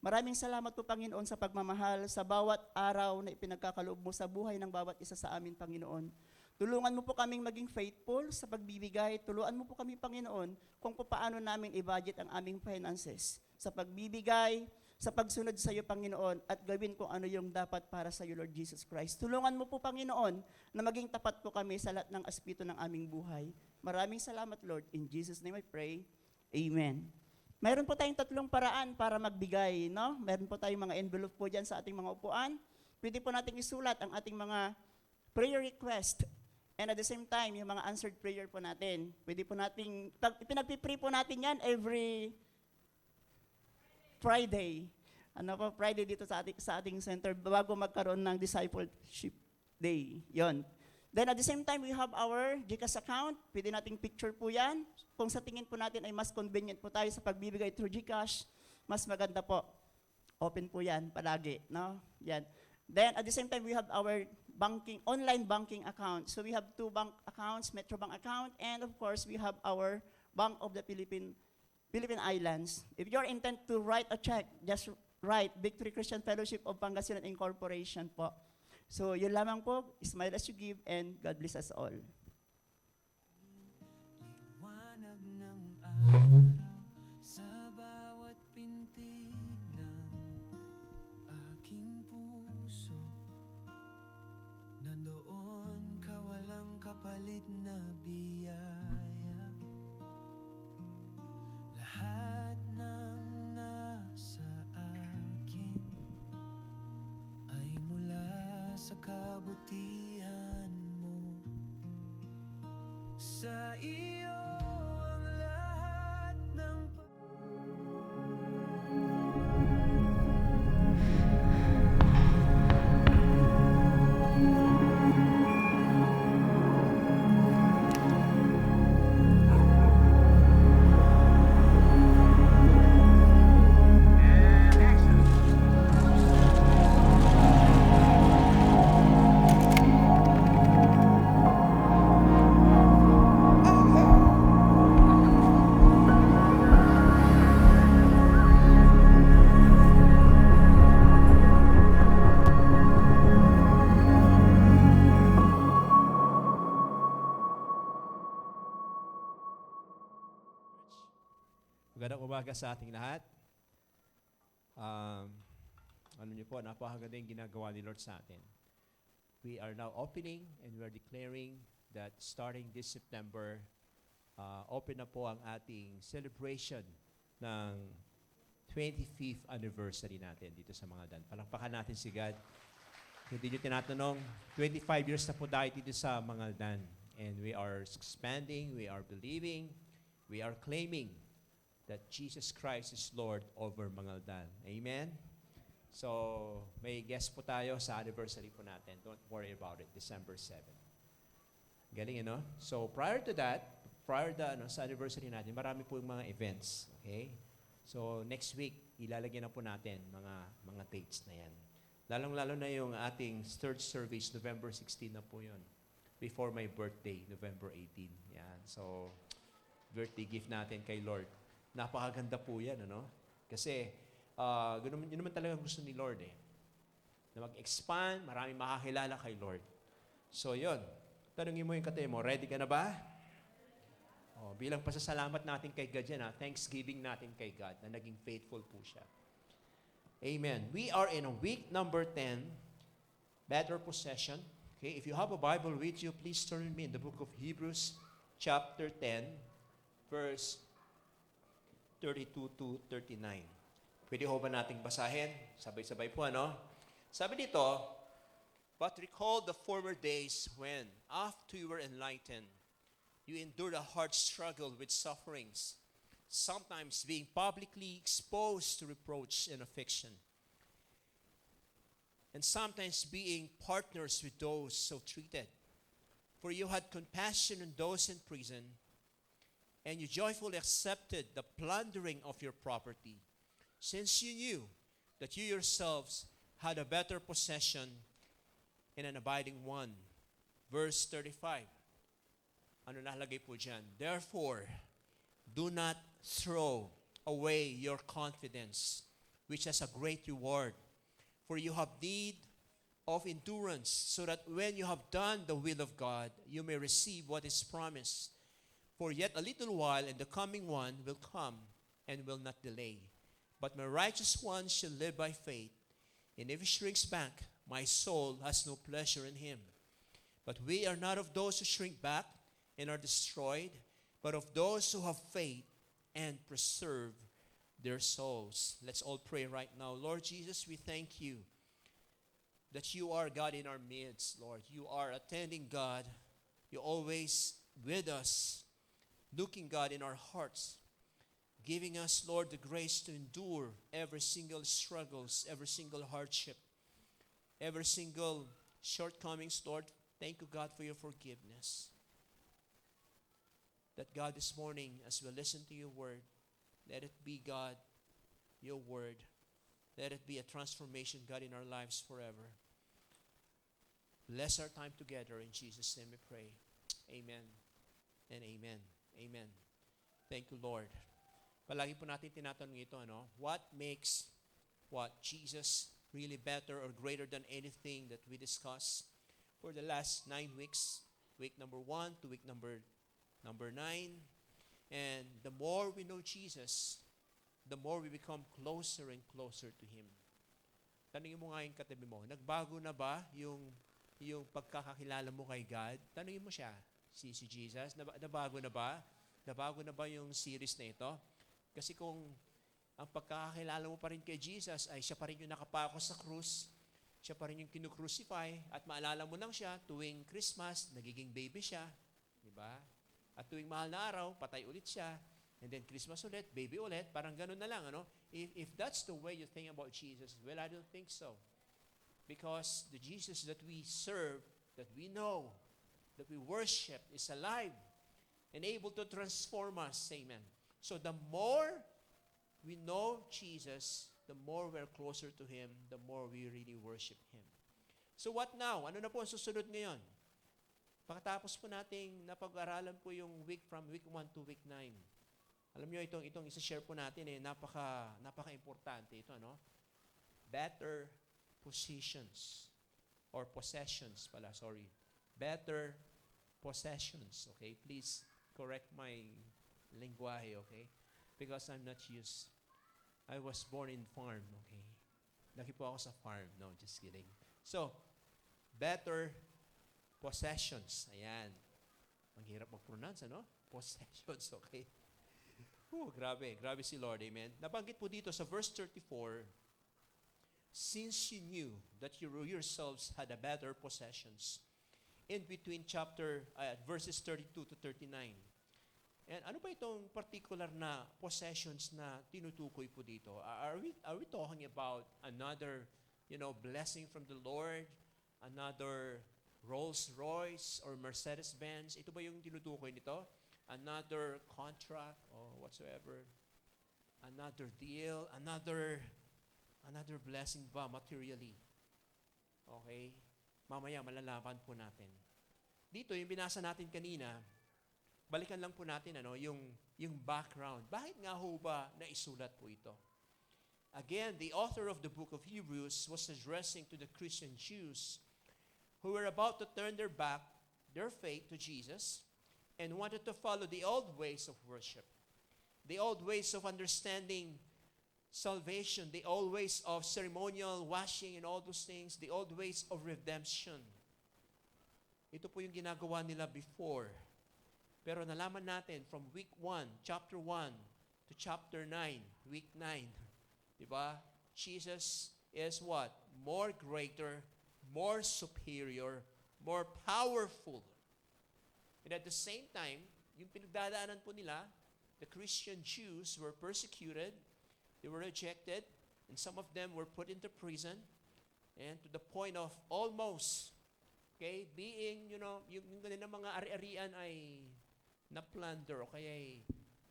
Maraming salamat po, Panginoon, sa pagmamahal sa bawat araw na ipinagkakaloob mo sa buhay ng bawat isa sa amin, Panginoon. Tulungan mo po kaming maging faithful sa pagbibigay. Tulungan mo po kami, Panginoon, kung paano namin i-budget ang aming finances sa pagbibigay, sa pagsunod sa iyo, Panginoon, at gawin kung ano yung dapat para sa iyo, Lord Jesus Christ. Tulungan mo po, Panginoon, na maging tapat po kami sa lahat ng aspeto ng aming buhay. Maraming salamat, Lord. In Jesus' name I pray. Amen. Meron po tayong 3 paraan para magbigay, no? Meron po tayong mga envelope po dyan sa ating mga upuan. Pwede po nating isulat ang ating mga prayer request. And at the same time, yung mga answered prayer po natin. Pwede po nating, pinagpipray po natin yan every Friday. Friday dito sa ating center bago magkaroon ng discipleship day. Yon. Then at the same time, we have our GCash account. Pwede nating picture po yan. Kung sa tingin po natin ay mas convenient po tayo sa pagbibigay through GCash, mas maganda po. Open po yan palagi. No? Yan. Then at the same time, we have our online banking account. So we have 2 bank accounts, Metro Bank account, and of course, we have our Bank of the Philippine Islands. If you're intent to write a check, just write Victory Christian Fellowship of Pangasinan Incorporation po. So, yun lamang po. Smile as you give, and God bless us all. Liwanag ng araw sa bawat pintig ng aking puso. Nandoon ka, walang kapalit na biyaya. Lahat ng nasa akin ay mula sa kabutihan mo. Sa iyo ang lahat ng umaga sa ating lahat. Alam niyo po, napakaganda yung ginagawa ni Lord sa atin. We are now opening and we are declaring that starting this September, open na po ang ating celebration ng 25th anniversary natin dito sa Mga Dan. Palakpakan natin si God. Hindi nyo tinatanong, 25 years na po tayo dito sa Mga Dan. And we are expanding, we are believing, we are claiming that Jesus Christ is Lord over Mga Dan. Amen? So, may guest po tayo sa anniversary po natin. Don't worry about it. December 7. Galing, ano? So, prior to that, sa anniversary natin, marami po yung mga events. Okay? So, next week, ilalagyan na po natin mga dates na yan. Lalong-lalo na yung ating third service, November 16 na po yun. Before my birthday, November 18. Yan. So, birthday gift natin kay Lord. Napakaganda po yan, ano? Kasi, yun naman talaga gusto ni Lord eh. Na mag-expand, maraming makakilala kay Lord. So, yun. Tanungin mo yung katabi mo, ready ka na ba? Bilang pasasalamat natin kay God yan, thanksgiving natin kay God na naging faithful po siya. Amen. We are in a week number 10, better possession. Okay, if you have a Bible with you, please turn with me in the book of Hebrews, chapter 10, verse 32 to 39. Pwede ho ba nating basahin? Sabay-sabay po, ano? Sabi dito, but recall the former days when, after you were enlightened, you endured a hard struggle with sufferings, sometimes being publicly exposed to reproach and affliction, and sometimes being partners with those so treated. For you had compassion on those in prison, and you joyfully accepted the plundering of your property, since you knew that you yourselves had a better possession and an abiding one. Verse 35. Ano nakalagay po dyan? Therefore, do not throw away your confidence, which has a great reward. For you have need of endurance, so that when you have done the will of God, you may receive what is promised. For yet a little while, and the coming one will come and will not delay. But my righteous one shall live by faith, and if he shrinks back, my soul has no pleasure in him. But we are not of those who shrink back and are destroyed, but of those who have faith and preserve their souls. Let's all pray right now. Lord Jesus, we thank you that you are God in our midst, Lord. You are attending God. You're always with us, looking, God, in our hearts, giving us, Lord, the grace to endure every single struggles, every single hardship, every single shortcomings, Lord. Thank you, God, for your forgiveness. That, God, this morning, as we listen to your word, let it be, God, your word. Let it be a transformation, God, in our lives forever. Bless our time together. In Jesus' name we pray. Amen and amen. Amen. Thank you, Lord. Palagi po natin tinatanong ito, ano? What makes Jesus really better or greater than anything that we discussed for the last 9 weeks? Week number 1 to week number 9. And the more we know Jesus, the more we become closer and closer to Him. Tanungin mo nga yung katabi mo, nagbago na ba yung pagkakakilala mo kay God? Tanungin mo siya, si Jesus, nabago na ba? Nabago na ba yung series na ito? Kasi kung ang pagkakakilala mo pa rin kay Jesus ay siya pa rin yung nakapako sa krus, siya pa rin yung kinukrucify, at maalala mo lang siya, tuwing Christmas, nagiging baby siya. Diba? At tuwing mahal na araw, patay ulit siya. And then Christmas ulit, baby ulit, parang ganun na lang. Ano? If that's the way you think about Jesus, well, I don't think so. Because the Jesus that we serve, that we know, that we worship is alive and able to transform us. Amen. So the more we know Jesus, the more we're closer to Him, the more we really worship Him. So what now? Ano na po ang susunod ngayon? Pagkatapos po nating napag-aralan po yung week from week 1 to week 9. Alam niyo itong isa-share po natin napaka-importante ito, no? Better positions or possessions pala, sorry. Better possessions, okay? Please correct my lingwahe, okay? because I'm not used. I was born in farm, okay? Laki po ako sa farm. No, just kidding. So, better possessions. Ayan. Ang hirap mag-pronounce, ano? Possessions, okay? Grabe. Grabe si Lord, amen? Nabanggit po dito sa verse 34, since you knew that you yourselves had a better possessions, in between verses 32 to 39. And ano ba itong particular na possessions na tinutukoy po dito? Are we talking about another, blessing from the Lord, another Rolls Royce or Mercedes Benz? Ito ba yung tinutukoy nito? Another contract or whatsoever? Another deal? Another blessing ba materially? Okay? Mamaya malalaman po natin. Dito, yung binasa natin kanina, balikan lang po natin yung background. Bakit nga ho ba naisulat po ito? Again, the author of the book of Hebrews was addressing to the Christian Jews who were about to turn their faith to Jesus and wanted to follow the old ways of worship, the old ways of understanding salvation, the old ways of ceremonial washing and all those things, the old ways of redemption. Ito po yung ginagawa nila before. Pero nalaman natin from week 1, chapter 1 to chapter 9, week 9, di ba? Jesus is what? More greater, more superior, more powerful. And at the same time, yung pinagdadaanan po nila, the Christian Jews were persecuted, they were rejected, and some of them were put into prison, and to the point of almost, being, yung kanilang mga ari-arian ay na-plunder o kaya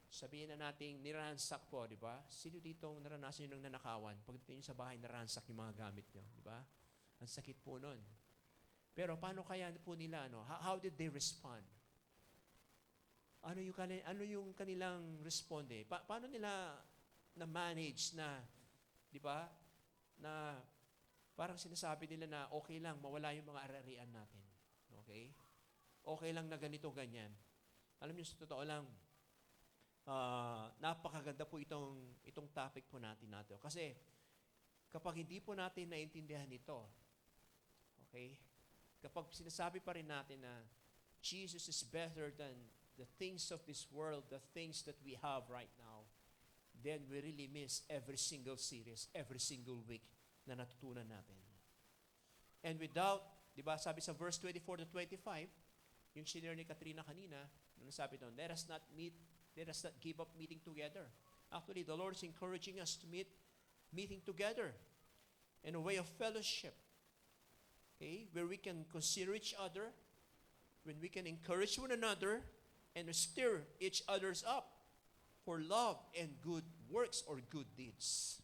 sabihin na nating niransak po, di ba? Sino dito naranasan yung nanakawan? Pagdating nyo sa bahay, naransak yung mga gamit nyo, di ba? Ang sakit po nun. Pero paano kaya po nila, how did they respond? Ano yung kanilang responde? Paano nila na-manage na, di ba, na parang sinasabi nila na okay lang, mawala yung mga ari-arian natin. Okay? Okay lang na ganito, ganyan. Alam niyo, sa totoo lang, napakaganda po itong topic po natin. Kasi, kapag hindi po natin naintindihan ito, okay, kapag sinasabi pa rin natin na Jesus is better than the things of this world, the things that we have right now, then we really miss every single series, every single week na natutunan natin. And without, di ba, sabi sa verse 24 to 25, yung senior ni Katrina kanina, nung sabi doon, let us not give up meeting together. Actually, the Lord is encouraging us to meeting together in a way of fellowship. Okay? Where we can consider each other, when we can encourage one another, and stir each others up for love and good works or good deeds.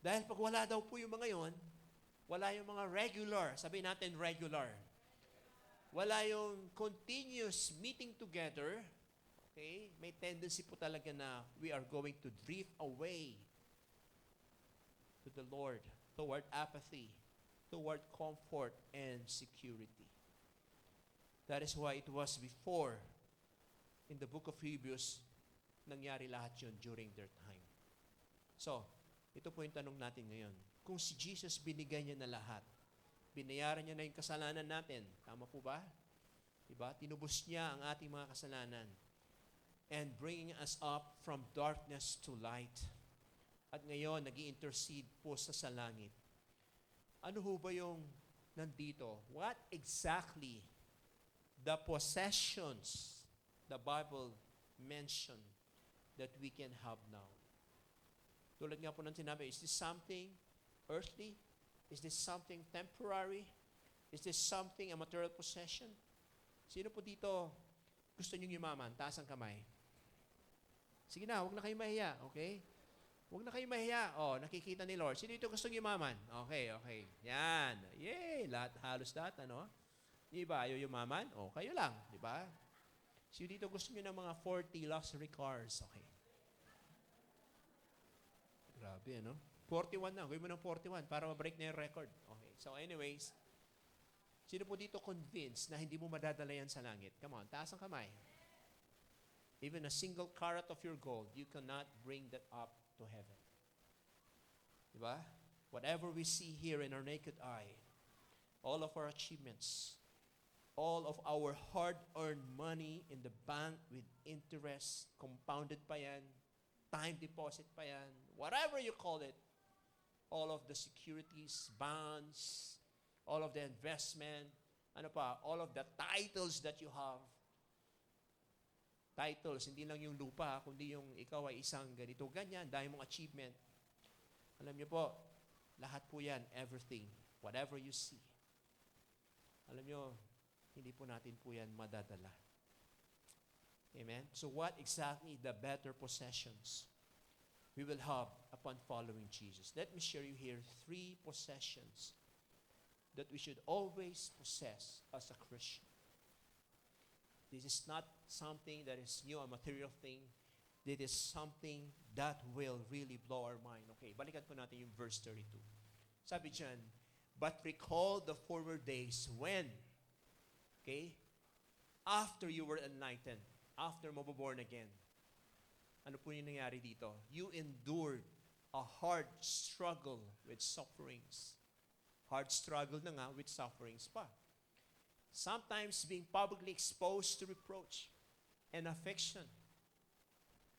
Dahil pag wala daw po yung mga yon, wala yung mga regular, sabihin natin regular, wala yung continuous meeting together, okay, may tendency po talaga na we are going to drift away to the Lord, toward apathy, toward comfort and security. That is why it was before, in the book of Hebrews, nangyari lahat yun during their time. So, ito po yung tanong natin ngayon. Kung si Jesus binigay niya na lahat, binayaran niya na yung kasalanan natin, tama po ba? Diba? Tinubos niya ang ating mga kasalanan and bringing us up from darkness to light. At ngayon, nag-i-intercede po sa langit. Ano ho ba yung nandito? What exactly the possessions the Bible mentioned that we can have now? Tulad nga po ng sinabi, is this something earthly? Is this something temporary? Is this something a material possession? Sino po dito gusto niyong yumaman? Taas ang kamay. Sige na, huwag na kayo mahiya, okay? Huwag na kayo mahiya. Nakikita ni Lord. Sino dito gusto niyong yumaman? Okay. Yan. Yay! Halos lahat, ano? Yung iba, ayaw yumaman? Kayo lang, di ba? Sino dito gusto niyo ng mga 40 luxury cars? Okay. Grabe, ano? 41 na. Gawin mo ng 41 para ma-break na yung record. Okay. So anyways, sino po dito convinced na hindi mo madadala yan sa langit? Come on, taas ang kamay. Even a single carat of your gold, you cannot bring that up to heaven. Diba? Whatever we see here in our naked eye, all of our achievements, all of our hard-earned money in the bank with interest, compounded pa yan, time deposit pa yan, whatever you call it, all of the securities, bonds, all of the investment, all of the titles that you have. Titles, hindi lang yung lupa, kundi yung ikaw ay isang ganito, ganyan, dahil mong achievement. Alam niyo po, lahat po yan, everything, whatever you see. Alam niyo, hindi po natin po yan madadala. Amen? So what exactly the better possessions we will have upon following Jesus? Let me share you here 3 possessions that we should always possess as a Christian. This is not something that is new, a material thing. This is something that will really blow our mind. Okay, balikan po natin yung verse 32. Sabi dyan, but recall the former days when, okay, after you were enlightened, after mo born again, ano po yung nangyari dito? You endured a hard struggle with sufferings. Hard struggle na nga with sufferings pa. Sometimes being publicly exposed to reproach and affliction,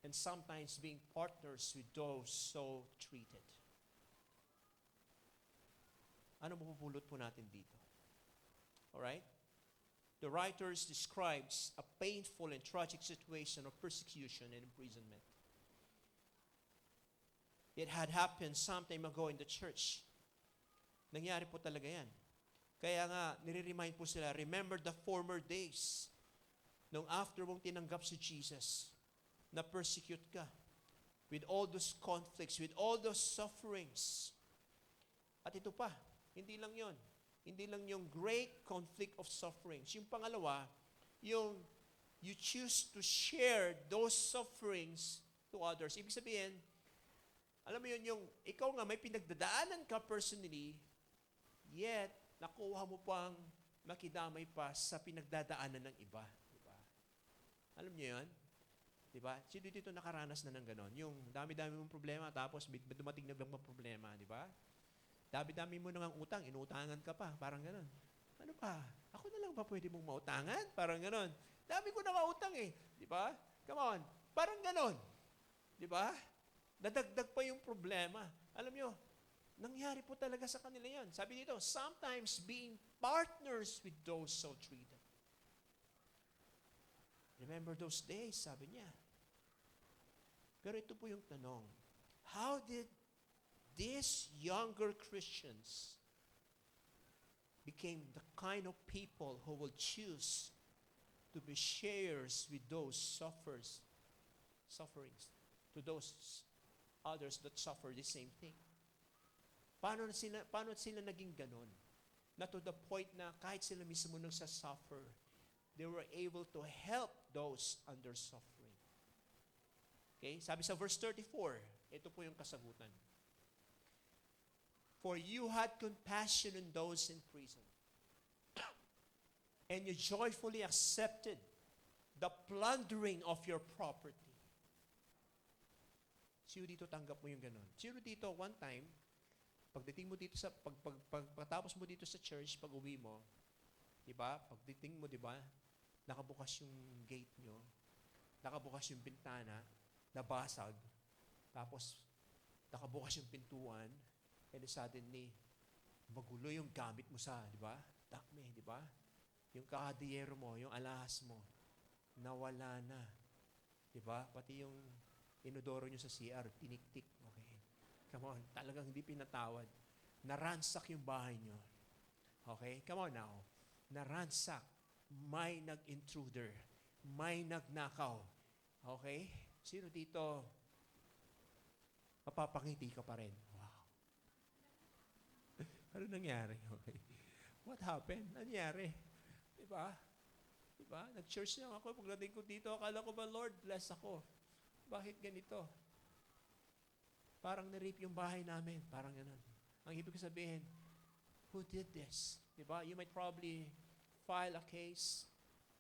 and sometimes being partners with those so treated. Ano mapupulot po natin dito? Alright? The writers describes a painful and tragic situation of persecution and imprisonment. It had happened some time ago in the church. Nangyari po talaga yan. Kaya nga, nire-remind po sila, remember the former days nung after mong tinanggap si Jesus, na persecute ka with all those conflicts, with all those sufferings. At ito pa, hindi lang yon. Hindi lang yung great conflict of sufferings. Yung pangalawa, yung you choose to share those sufferings to others. Ibig sabihin, alam mo yun, yung ikaw nga may pinagdadaanan ka personally, yet, nakuha mo pang makidamay pa sa pinagdadaanan ng iba. Diba? Alam niyo yun? Diba? Sino dito nakaranas na ng ganon? Yung dami-dami mong problema, tapos dumating na bang problema, di ba? Dami-dami mo nang utang, inutangan ka pa, parang ganon. Ano pa? Ako na lang ba pwede mong mautangan? Parang ganon. Dami ko na mautang eh. Di ba? Come on. Parang ganon. Di ba? Nadagdag pa yung problema. Alam niyo, nangyari po talaga sa kanila yan. Sabi dito, sometimes being partners with those so treated. Remember those days, sabi niya. Pero ito po yung tanong. How did these younger Christians became the kind of people who will choose to be sharers with those sufferings, to those others that suffer the same thing? Paano sila naging ganon? Na to the point na kahit sila mismo nagsasuffer, they were able to help those under suffering. Okay? Sabi sa verse 34, ito po yung kasagutan. For you had compassion on those in prison, and you joyfully accepted the plundering of your property. Sino dito tanggap mo yung ganon? Sino dito one time, pagdating mo dito sa pagtapos mo dito sa church, pag-uwi mo, 'di ba? Pagdating mo, 'di ba? Nakabukas yung gate nyo, nakabukas yung bintana, nabasag, tapos nakabukas yung pintuan, and suddenly magulo yung gamit mo sa, 'di ba? Takme, 'di ba? Yung kahadiyero mo, yung alahas mo, nawala na. 'Di ba? Pati yung inodoro nyo sa CR, tiniktik. Okay. Come on, talagang hindi pinatawad. Naransak yung bahay nyo. Okay? Come on now. Naransak. May nag-intruder. May nagnakaw. Okay? Sino dito? Mapapangiti ka pa rin. Wow. Ano nangyari? Okay. What happened? Nangyari? Diba? Diba? Nag-church lang ako. Pagdating ko dito, akala ko ba, Lord, bless ako. Bakit ganito? Parang na-rape yung bahay namin. Parang ganun. Ang ibig sabihin, who did this? Diba? You might probably file a case,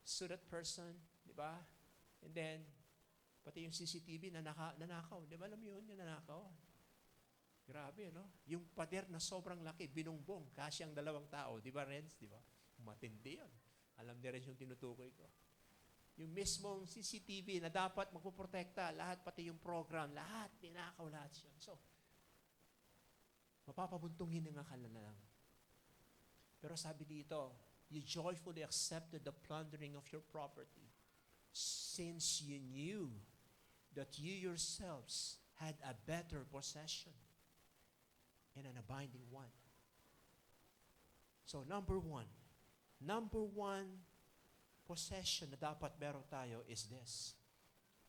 sue that person, diba? And then, Pati yung CCTV nanakaw. Di ba alam yun, yung nanakaw? Grabe, no? Yung pader na sobrang laki, binungbong, kasyang 2 tao. Di ba, Renz? Di ba? Matindi yun. Alam ni Renz yung tinutukoy ko. Yung mismong CCTV na dapat magpuprotekta, lahat, pati yung program, lahat, ninakaw lahat siya. So, mapapabuntong hininga ka na lang. Pero sabi dito, you joyfully accepted the plundering of your property since you knew that you yourselves had a better possession and an abiding one. So number one possession na dapat meron tayo is this.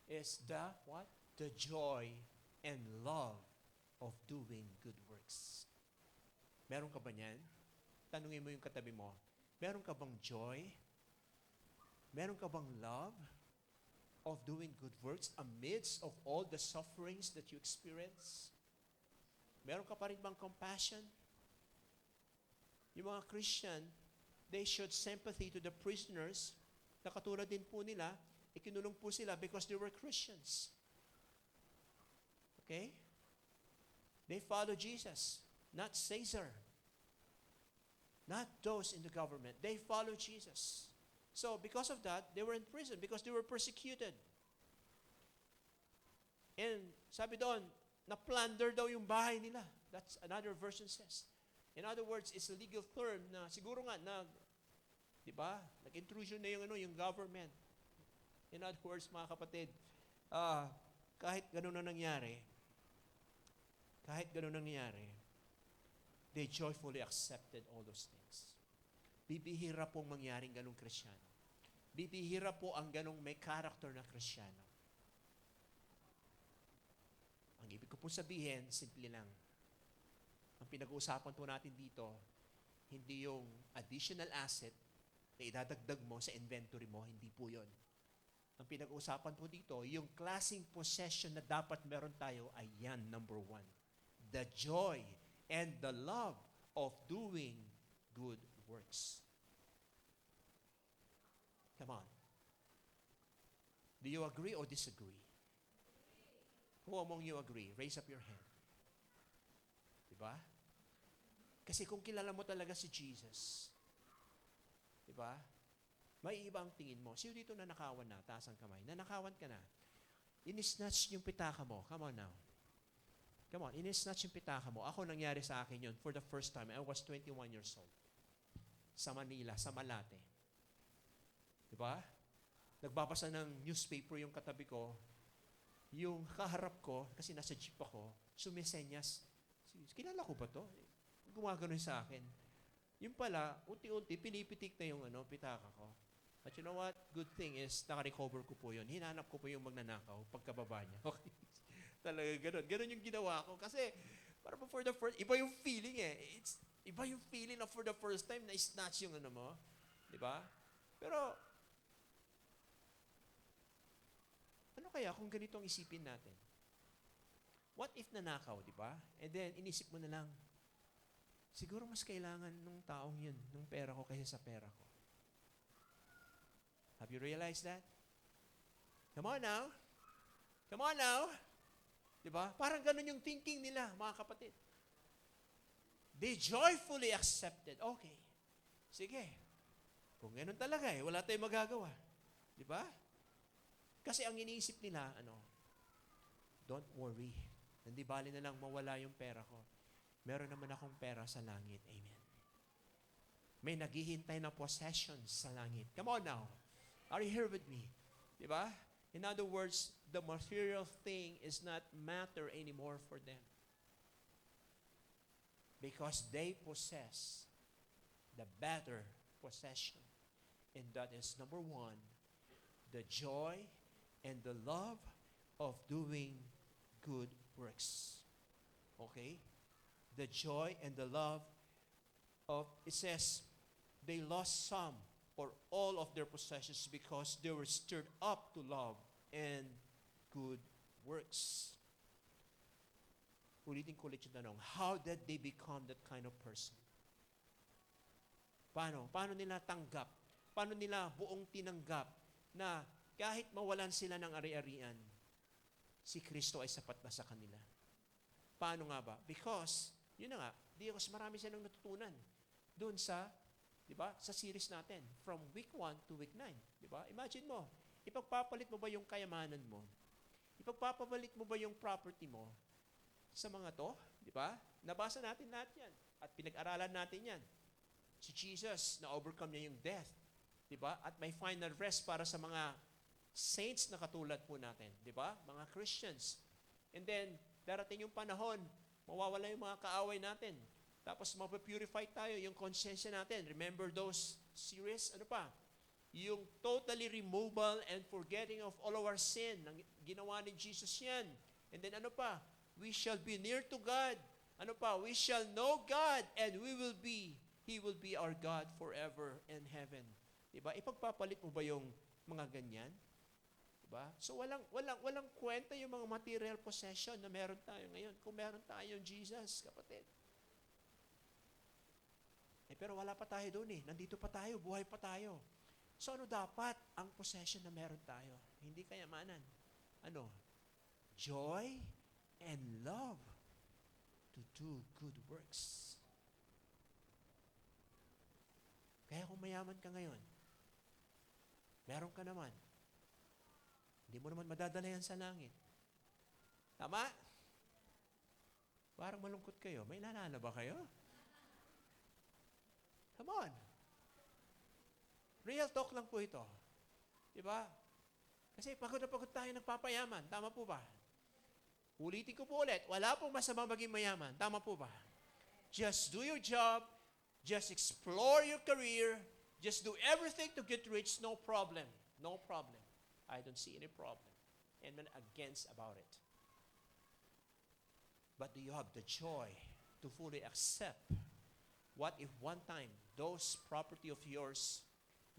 Is the what? The joy and love of doing good works. Meron ka ba niyan? Tanungin mo yung katabi mo, meron ka bang joy? Meron ka bang love of doing good works amidst of all the sufferings that you experience? Meron ka pa rin bang compassion? Yung mga Christian, they showed sympathy to the prisoners na katulad din po nila, ikinulong po sila because they were Christians. Okay? They followed Jesus, not Caesar. Not those in the government. They followed Jesus. So, because of that, they were in prison because they were persecuted. And sabi doon, na-plunder daw yung bahay nila. That's another version says. In other words, it's a legal term na siguro nga di ba? Nag-intrusion na yung government. In other words, mga kapatid, kahit ganun na nangyari, they joyfully accepted all those things. Bibihira pong mangyaring ganung Krisyano. Bibihira po ang ganung may character na Krisyano. Ang ibig ko po sabihin, simple lang. Ang pinag-uusapan po natin dito, hindi yung additional asset na idadagdag mo sa inventory mo, hindi po yun. Ang pinag-uusapan po dito, yung klaseng possession na dapat meron tayo ay yan, number 1. The joy and the love of doing good works. Come on. Do you agree or disagree? Who among you agree? Raise up your hand. Diba? Kasi kung kilala mo talaga si Jesus, diba? May iba ang tingin mo. Sino dito nanakawan na? Taas ang kamay. Nanakawan ka na. Inisnatch yung pitaka mo. Come on now. Come on, inisnatch yung pitaka mo. Ako nangyari sa akin yun for the first time. I was 21 years old. Sa Manila, sa Malate. Diba? Nagbabasa ng newspaper yung katabi ko. Yung kaharap ko, kasi nasa jeep ako, sumisenyas. Kilala ko ba to? Gumagano'n sa akin. Yung pala, unti-unti, pinipitik na yung pitaka ko. At you know what? Good thing is, naka-recover ko po yun. Hinanap ko po yung magnanakaw pagkababa niya. Okay. Talaga ganun. Ganun yung ginawa ko. Kasi, para po for the first, iba yung feeling eh. Iba yung feeling na for the first time na snatch yung mo. Diba? Pero, ano kaya kung ganito ang isipin natin? What if nanakaw, diba? And then, inisip mo na lang, siguro mas kailangan nung taong yun, nung pera ko kaysa sa pera ko. Have you realized that? Come on now. Come on now. Diba? Parang ganun yung thinking nila, mga kapatid. They joyfully accepted. Okay. Sige. Kung ganun talaga wala tayong magagawa. Diba? Kasi ang iniisip nila, don't worry. Hindi bali na lang mawala yung pera ko. Meron naman akong pera sa langit. Amen. May naghihintay na possessions sa langit. Come on now. Are you here with me? Diba? In other words, the material thing is not matter anymore for them. Because they possess the better possession. And that is number 1, the joy and the love of doing good works. Okay? The joy and the love of, it says, they lost some or all of their possessions because they were stirred up to love and good works. Ulitin ko ulit yung tanong, how did they become that kind of person? Paano? Paano nila tanggap? Paano nila buong tinanggap na kahit mawalan sila ng ari-arian, si Kristo ay sapat na sa kanila. Paano nga ba? Because, yun na nga, because marami silang natutunan doon sa, di ba, sa series natin, from week 1 to week 9. Di ba? Imagine mo, ipagpapalit mo ba yung kayamanan mo? Ipagpapalit mo ba yung property mo sa mga to? Di ba? Nabasa natin lahat yan. At pinag-aralan natin yan. Si Jesus, na-overcome niya yung death. Di ba? At may final rest para sa mga saints na katulad po natin. Di ba? Mga Christians. And then, darating yung panahon, mawawala yung mga kaaway natin. Tapos mapapurify tayo yung conscience natin. Remember those series? Ano pa? Yung totally removal and forgetting of all our sin. Ginawa ni Jesus yan. And then ano pa? We shall be near to God. Ano pa? We shall know God and He will be our God forever in heaven. Diba? Ipagpapalit mo ba yung mga ganyan? Diba? So walang kwenta yung mga material possession na meron tayo ngayon. Kung meron tayong Jesus, kapatid. Pero wala pa tayo doon eh. Nandito pa tayo, buhay pa tayo. So ano dapat ang possession na meron tayo? Hindi kayamanan. Ano? Joy and love to do good works. Kaya kung mayaman ka ngayon, meron ka naman, hindi mo naman madadala yan sa langit. Tama? Parang malungkot kayo. May naalala ba kayo? Come on. Real talk lang po ito. Diba? Kasi pagod na pagod tayo nagpapayaman. Tama po ba? Ulitin ko po ulit. Wala pong masama maging mayaman. Tama po ba? Just do your job. Just explore your career. Just do everything to get rich. No problem. No problem. I don't see any problem. And I'm against about it. But do you have the joy to fully accept what if one time those property of yours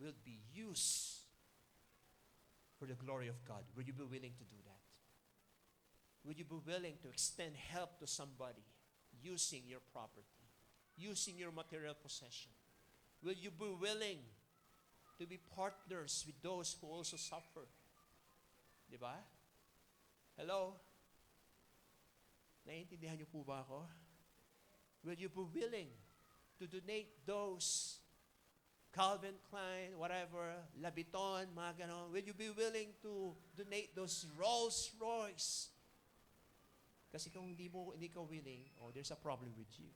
will be used for the glory of God? Will you be willing to do that? Will you be willing to extend help to somebody using your property, using your material possession? Will you be willing to be partners with those who also suffer? Diba? Hello? Naiintindihan niyo po ba ako? Will you be willing to donate those Calvin Klein, whatever, Labiton, mga ganon? Will you be willing to donate those Rolls Royce? Kasi kung hindi ka willing, there's a problem with you.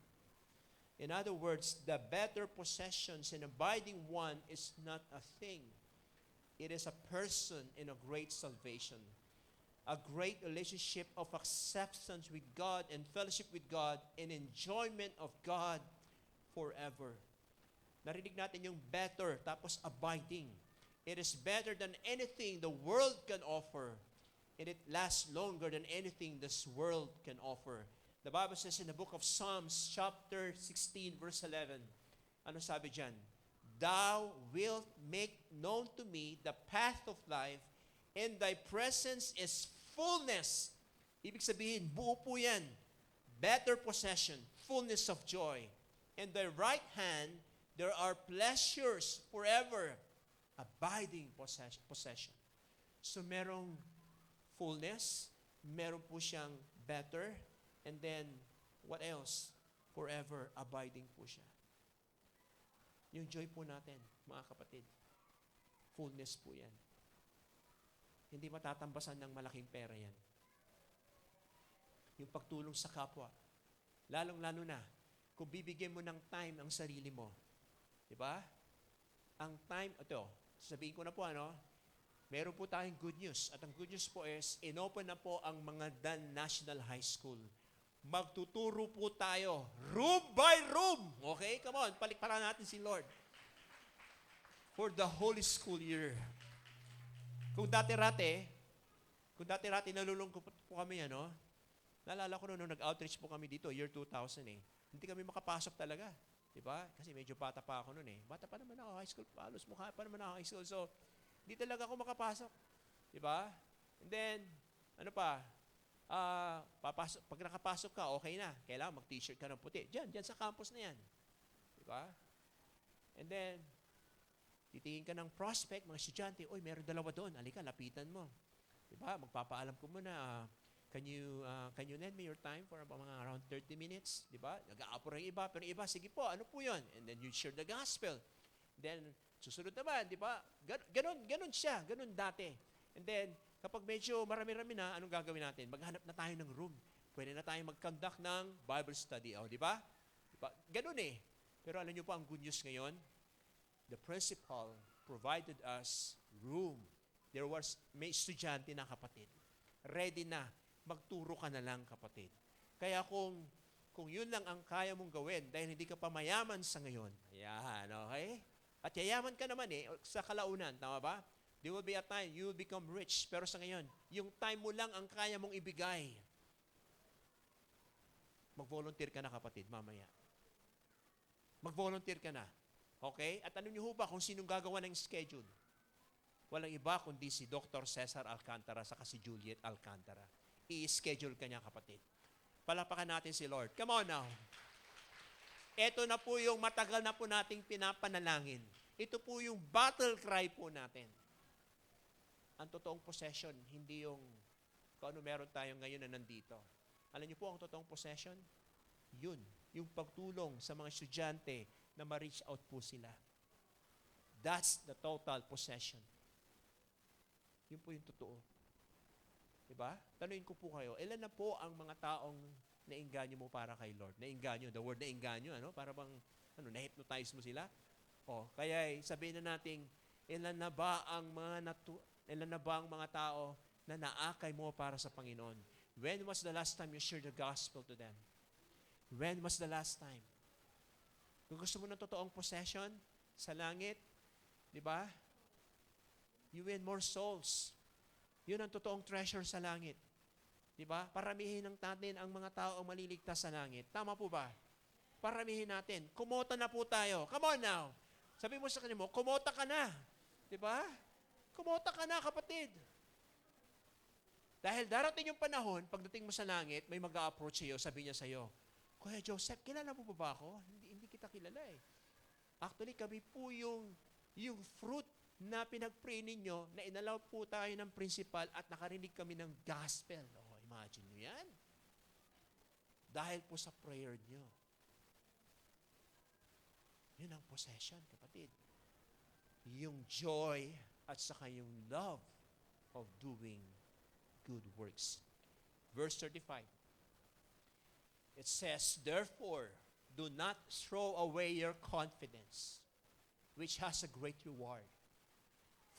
In other words, the better possessions and abiding one is not a thing. It is a person in a great salvation, a great relationship of acceptance with God and fellowship with God and enjoyment of God forever. Narinig natin yung better, tapos abiding. It is better than anything the world can offer, and it lasts longer than anything this world can offer. The Bible says in the book of Psalms, chapter 16, verse 11, ano sabi dyan? Thou wilt make known to me the path of life, and thy presence is fullness. Ibig sabihin, buo po yan. Better possession, fullness of joy. And thy right hand, there are pleasures forever, abiding possession. So merong fullness, meron po siyang better, and then, what else? Forever, abiding po siya. Yung joy po natin, mga kapatid, fullness po yan. Hindi matatambasan ng malaking pera yan. Yung pagtulong sa kapwa, lalong-lalo na, kung bibigyan mo ng time ang sarili mo. Diba? Ang time, ito, sabihin ko na po, meron po tayong good news. At ang good news po is, inopen na po ang mga Dan National High School. Magtuturo po tayo, room by room. Okay? Come on, palikparan natin si Lord. For the holy school year. Kung dati-rati nalulungkot po kami, naalala ko nung nag-outreach po kami dito, year 2000 hindi kami makapasok talaga. Diba? Kasi medyo bata pa ako noon Bata pa naman ako, high school, halos mukha pa naman ako high school. So, hindi talaga ako makapasok. Diba? And then, pag nakapasok ka, okay na. Kailangan mag-t-shirt ka ng puti. Diyan sa campus na yan. Diba? And then, titingin ka ng prospect, mga estudyante, meron dalawa doon. Alika, lapitan mo. Diba? Magpapaalam ko muna, Can you lend me your time for about mga around 30 minutes? Di ba? Nag-aapor ang iba, pero yung iba, sige po, ano po yun? And then you share the gospel. Then, susunod naman, di ba? Ganon siya, ganon dati. And then, kapag medyo marami-rami na, anong gagawin natin? Maghanap na tayo ng room. Pwede na tayo mag-conduct ng Bible study. O, di ba? Ganon eh. Pero alam niyo po, ang good news ngayon, the principal provided us room. May estudyante na kapatid. Ready na. Magturo ka na lang, kapatid. Kaya kung yun lang ang kaya mong gawin, dahil hindi ka pa mayaman sa ngayon, ayan, okay? At yayaman ka naman sa kalaunan, tama ba? There will be a time you will become rich. Pero sa ngayon, yung time mo lang ang kaya mong ibigay. Mag-volunteer ka na, kapatid, mamaya. Mag-volunteer ka na. Okay? At ano niyo ba kung sinong gagawa ng schedule? Walang iba kundi si Dr. Cesar Alcantara saka si Juliet Alcantara. I-schedule ka niya, kapatid. Palapakan natin si Lord. Come on now. Ito na po yung matagal na po nating pinapanalangin. Ito po yung battle cry po natin. Ang totoong possession, hindi yung kung ano meron tayo ngayon na nandito. Alam niyo po ang totoong possession? Yun. Yung pagtulong sa mga estudyante na ma-reach out po sila. That's the total possession. Yun po yung totoo. Diba? Tanungin ko po kayo, ilan na po ang mga taong nainganyo mo para kay Lord? Nainganyo, the word nainganyo, para bang, na-hypnotize mo sila? Kaya sabihin na natin, ilan na ba ang mga tao na naakay mo para sa Panginoon? When was the last time you shared the gospel to them? When was the last time? Kung gusto mo ng totoong possession sa langit, di ba? You win more souls. Yun ang totoong treasure sa langit. Di ba? Paramihin natin ang mga tao ang maliligtas sa langit. Tama po ba? Paramihin natin. Kumota na po tayo. Come on now. Sabi mo sa kanila mo, kumota ka na. Di ba? Kumota ka na, kapatid. Dahil darating yung panahon, pagdating mo sa langit, may mag-a-approach sa'yo, sabi niya sa'yo, Kuya Joseph, kilala mo ba ako? Hindi kita kilala eh. Actually, kami po yung fruit na pinag-pray ninyo, na inalaw po tayo ng principal at nakarinig kami ng gospel. Imagine nyo yan. Dahil po sa prayer nyo. Yun ang possession, kapatid. Yung joy at saka yung love of doing good works. Verse 35. It says, therefore, do not throw away your confidence, which has a great reward.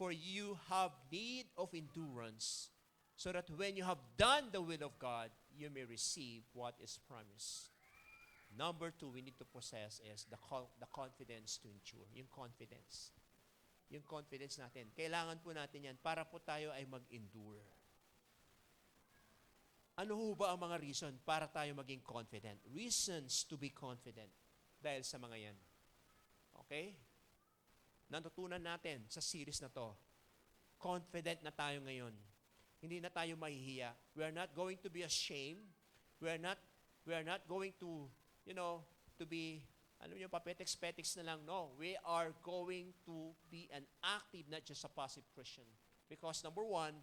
For you have need of endurance, so that when you have done the will of God, you may receive what is promised. Number 2, we need to possess is the confidence to endure. Yung confidence. Yung confidence natin. Kailangan po natin yan para po tayo ay mag-endure. Ano ho ba ang mga reason para tayo maging confident? Reasons to be confident. Dahil sa mga yan. Okay? Natutunan natin sa series na to. Confident na tayo ngayon. Hindi na tayo mahihiya. We are not going to be ashamed. We are not going to, to be, papetex-petex na lang. No, we are going to be an active, not just a passive Christian. Because number 1,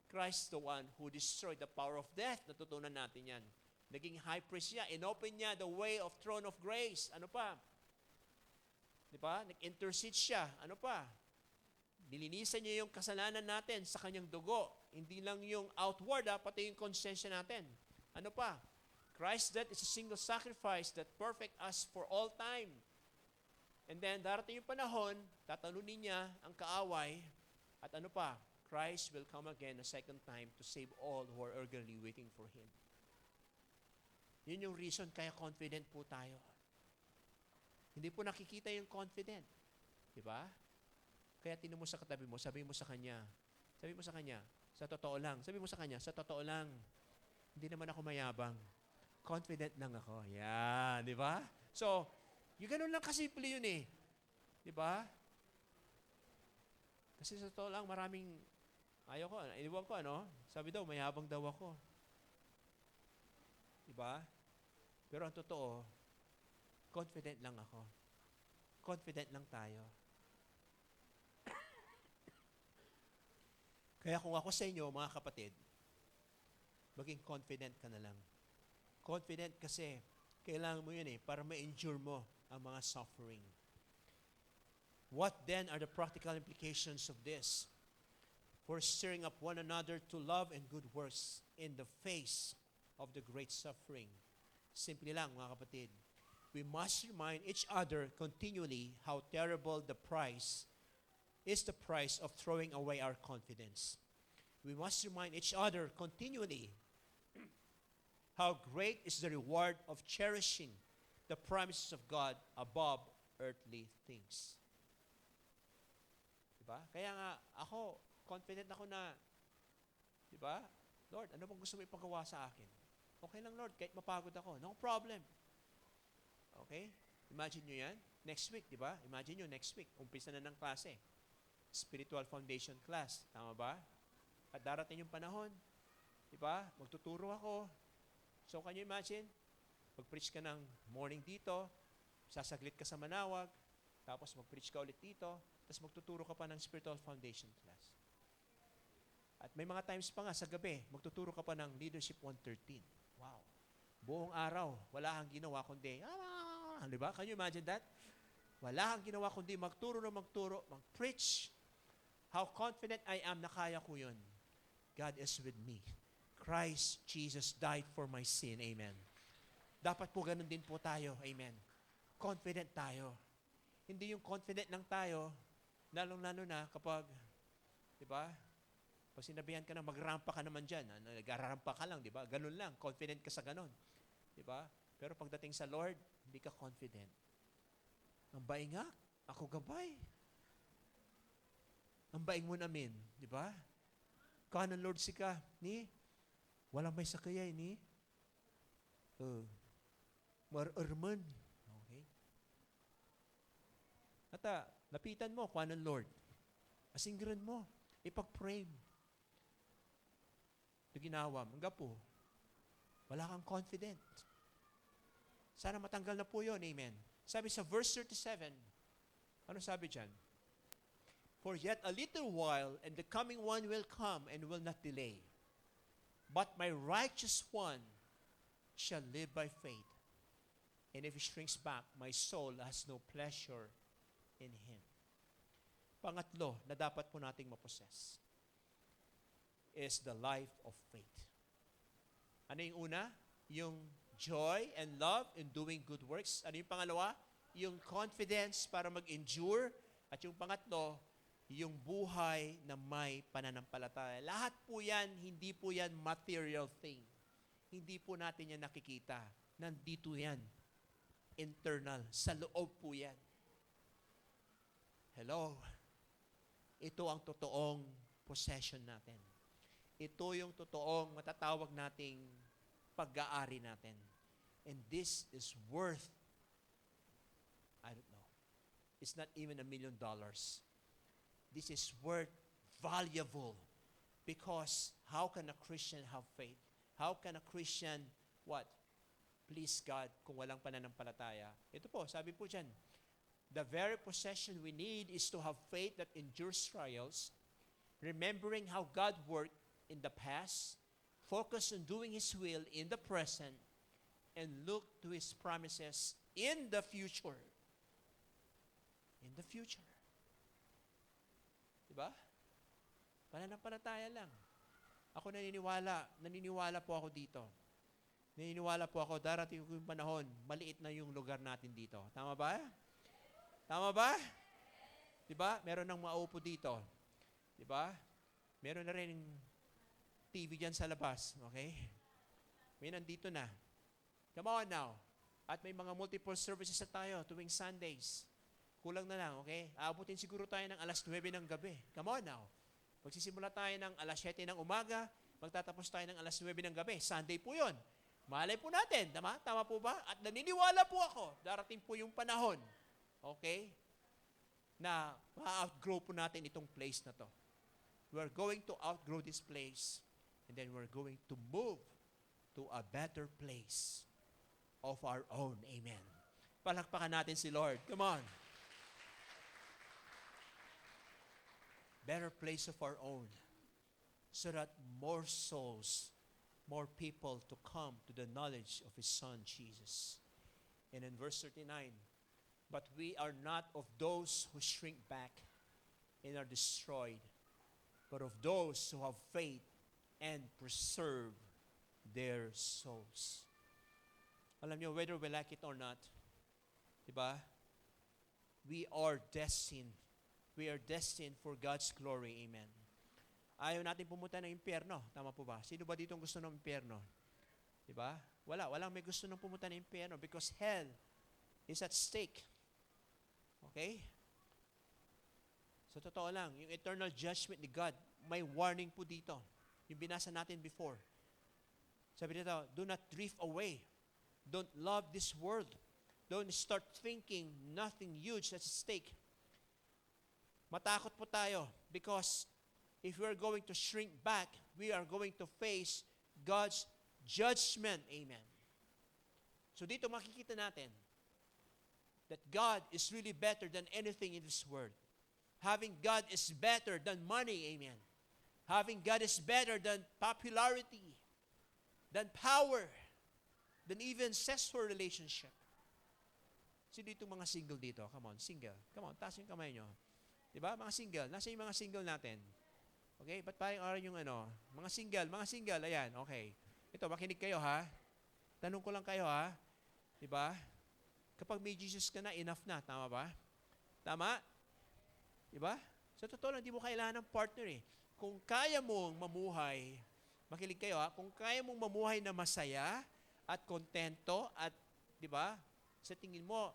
Christ the one who destroyed the power of death. Natutunan natin yan. Naging high priest niya. Inopen niya the way of throne of grace. Ano pa? Di ba? Nag-intercede siya. Ano pa? Nilinisan niya yung kasalanan natin sa kanyang dugo. Hindi lang yung outward, pati yung konsensya natin. Ano pa? Christ's death is a single sacrifice that perfect us for all time. And then, darating yung panahon, tatalunin niya ang kaaway. At ano pa? Christ will come again a second time to save all who are eagerly waiting for Him. Yun yung reason kaya confident po tayo. Hindi po nakikita yung confident. Di ba? Kaya tinan mo sa katabi mo, sabi mo sa kanya, sa totoo lang. Sabi mo sa kanya, sa totoo lang. Hindi naman ako mayabang. Confident lang ako. Yan, di ba? So, yung ganun lang kasimple yun eh. Di ba? Kasi sa totoo lang, maraming, iniwan ko, sabi daw, mayabang daw ako. Di ba? Pero ang totoo, confident lang ako. Confident lang tayo. Kaya kung ako sa inyo, mga kapatid, maging confident ka na lang. Confident kasi kailangan mo yun para ma-endure mo ang mga suffering. What then are the practical implications of this? For stirring up one another to love and good works in the face of the great suffering. Simple lang, mga kapatid. We must remind each other continually how terrible the price is, the price of throwing away our confidence. We must remind each other continually how great is the reward of cherishing the promises of God above earthly things. Diba? Kaya nga, ako, confident ako na, diba? Lord, ano bang gusto mo ipagawa sa akin? Okay lang, Lord, kahit mapagod ako. No problem. Okay? Imagine nyo yan. Next week, diba? Imagine nyo, next week, umpisa na ng klase. Spiritual Foundation class. Tama ba? At darating yung panahon, diba? Magtuturo ako. So, can you imagine? Mag-preach ka ng morning dito, sasaglit ka sa Manawag, tapos mag-preach ka ulit dito, tapos magtuturo ka pa ng Spiritual Foundation class. At may mga times pa nga sa gabi, magtuturo ka pa ng Leadership 113. Wow. Buong araw, wala kang ginawa kundi, di ba? Can you imagine that? Wala kang ginawa kundi magturo, mag-preach. How confident I am na kaya ko yun. God is with me. Christ Jesus died for my sin. Amen. Dapat po ganun din po tayo. Amen. Confident tayo. Hindi yung confident lang tayo, lalong-lalo na kapag, di ba? Pag sinabihan ka na, magrampa ka naman dyan. Nag-arampa ka lang, di ba? Ganun lang. Confident ka sa ganun. Di ba? Pero pagdating sa Lord, hindi ka confident. Ang baing nga, ako gabay. Ang baing mo namin, di ba? Kanan Lord si ka, ni? Walang may sakayay, ni? Mar-arman. Okay? At lapitan mo, kanan Lord. Asingran mo. Ipag-pray. Ito ginawa, hanggang po, wala kang confident. Sana matanggal na po yun, amen. Sabi sa verse 37, ano sabi dyan? For yet a little while, and the coming one will come and will not delay. But my righteous one shall live by faith. And if he shrinks back, my soul has no pleasure in him. Pangatlo na dapat po nating mapossess is the life of faith. Ano yung una? Yung joy and love in doing good works. Ano yung pangalawa? Yung confidence para mag-endure. At yung pangatlo, yung buhay na may pananampalataya. Lahat po yan, hindi po yan material thing. Hindi po natin yan nakikita. Nandito yan. Internal. Sa loob po yan. Hello. Ito ang totoong possession natin. Ito yung totoong matatawag nating pag-aari natin. And this is worth, I don't know, it's not even $1 million. This is worth valuable because how can a Christian have faith? How can a Christian, what? Please God kung walang pananampalataya. Ito po, sabi po dyan, the very possession we need is to have faith that endures trials, remembering how God worked in the past, focus on doing His will in the present, and look to His promises in the future. In the future. Diba? Pananampalataya lang. Ako naniniwala po ako dito. Naniniwala po ako, darating yung panahon, maliit na yung lugar natin dito. Tama ba? Tama ba? Diba? Meron nang maupo dito. Diba? Meron na rin TV dyan sa labas. Okay? May nandito na. Come on now. At may mga multiple services na tayo tuwing Sundays. Kulang na lang, okay? Aabutin siguro tayo ng alas 9 ng gabi. Come on now. Magsisimula tayo ng alas 7 ng umaga, magtatapos tayo ng alas 9 ng gabi. Sunday po yun. Malay po natin. Tama? Tama po ba? At naniniwala po ako, darating po yung panahon, okay, na ma-outgrow po natin itong place na to. We're going to outgrow this place and then we're going to move to a better place of our own. Amen. Palakpakan natin si Lord. Come on. Better place of our own so that more souls more people to come to the knowledge of His Son, Jesus. And in verse 39, but we are not of those who shrink back and are destroyed, but of those who have faith and preserve their souls. Alam niyo, whether we like it or not, diba? We are destined. We are destined for God's glory. Amen. Ayaw natin pumunta ng impyerno. Tama po ba? Sino ba dito gusto ng impyerno? Diba? Walang may gusto ng pumunta ng impyerno because hell is at stake. Okay? So totoo lang, yung eternal judgment ni God, may warning po dito. Yung binasa natin before. Sabi dito, do not drift away. Don't love this world. Don't start thinking nothing huge that's at stake. Matakot po tayo because if we are going to shrink back, we are going to face God's judgment. Amen. So dito makikita natin that God is really better than anything in this world. Having God is better than money. Amen. Having God is better than popularity, than power, than even sexual relationship. Sino dito mga single dito? Come on, single. Come on, taas yung kamay nyo. Diba? Mga single. Nasa yung mga single natin? Okay? Ba't parang araw yung mga single, ayan, okay. Ito, makinig kayo ha. Tanong ko lang kayo ha. Diba? Kapag may Jesus ka na, enough na. Tama ba? Tama? Diba? Sa totoo lang, di mo kailangan ng partner eh. Kung kaya mong mamuhay, makinig kayo ha, kung kaya mong mamuhay na masaya at kontento at, diba, sa tingin mo,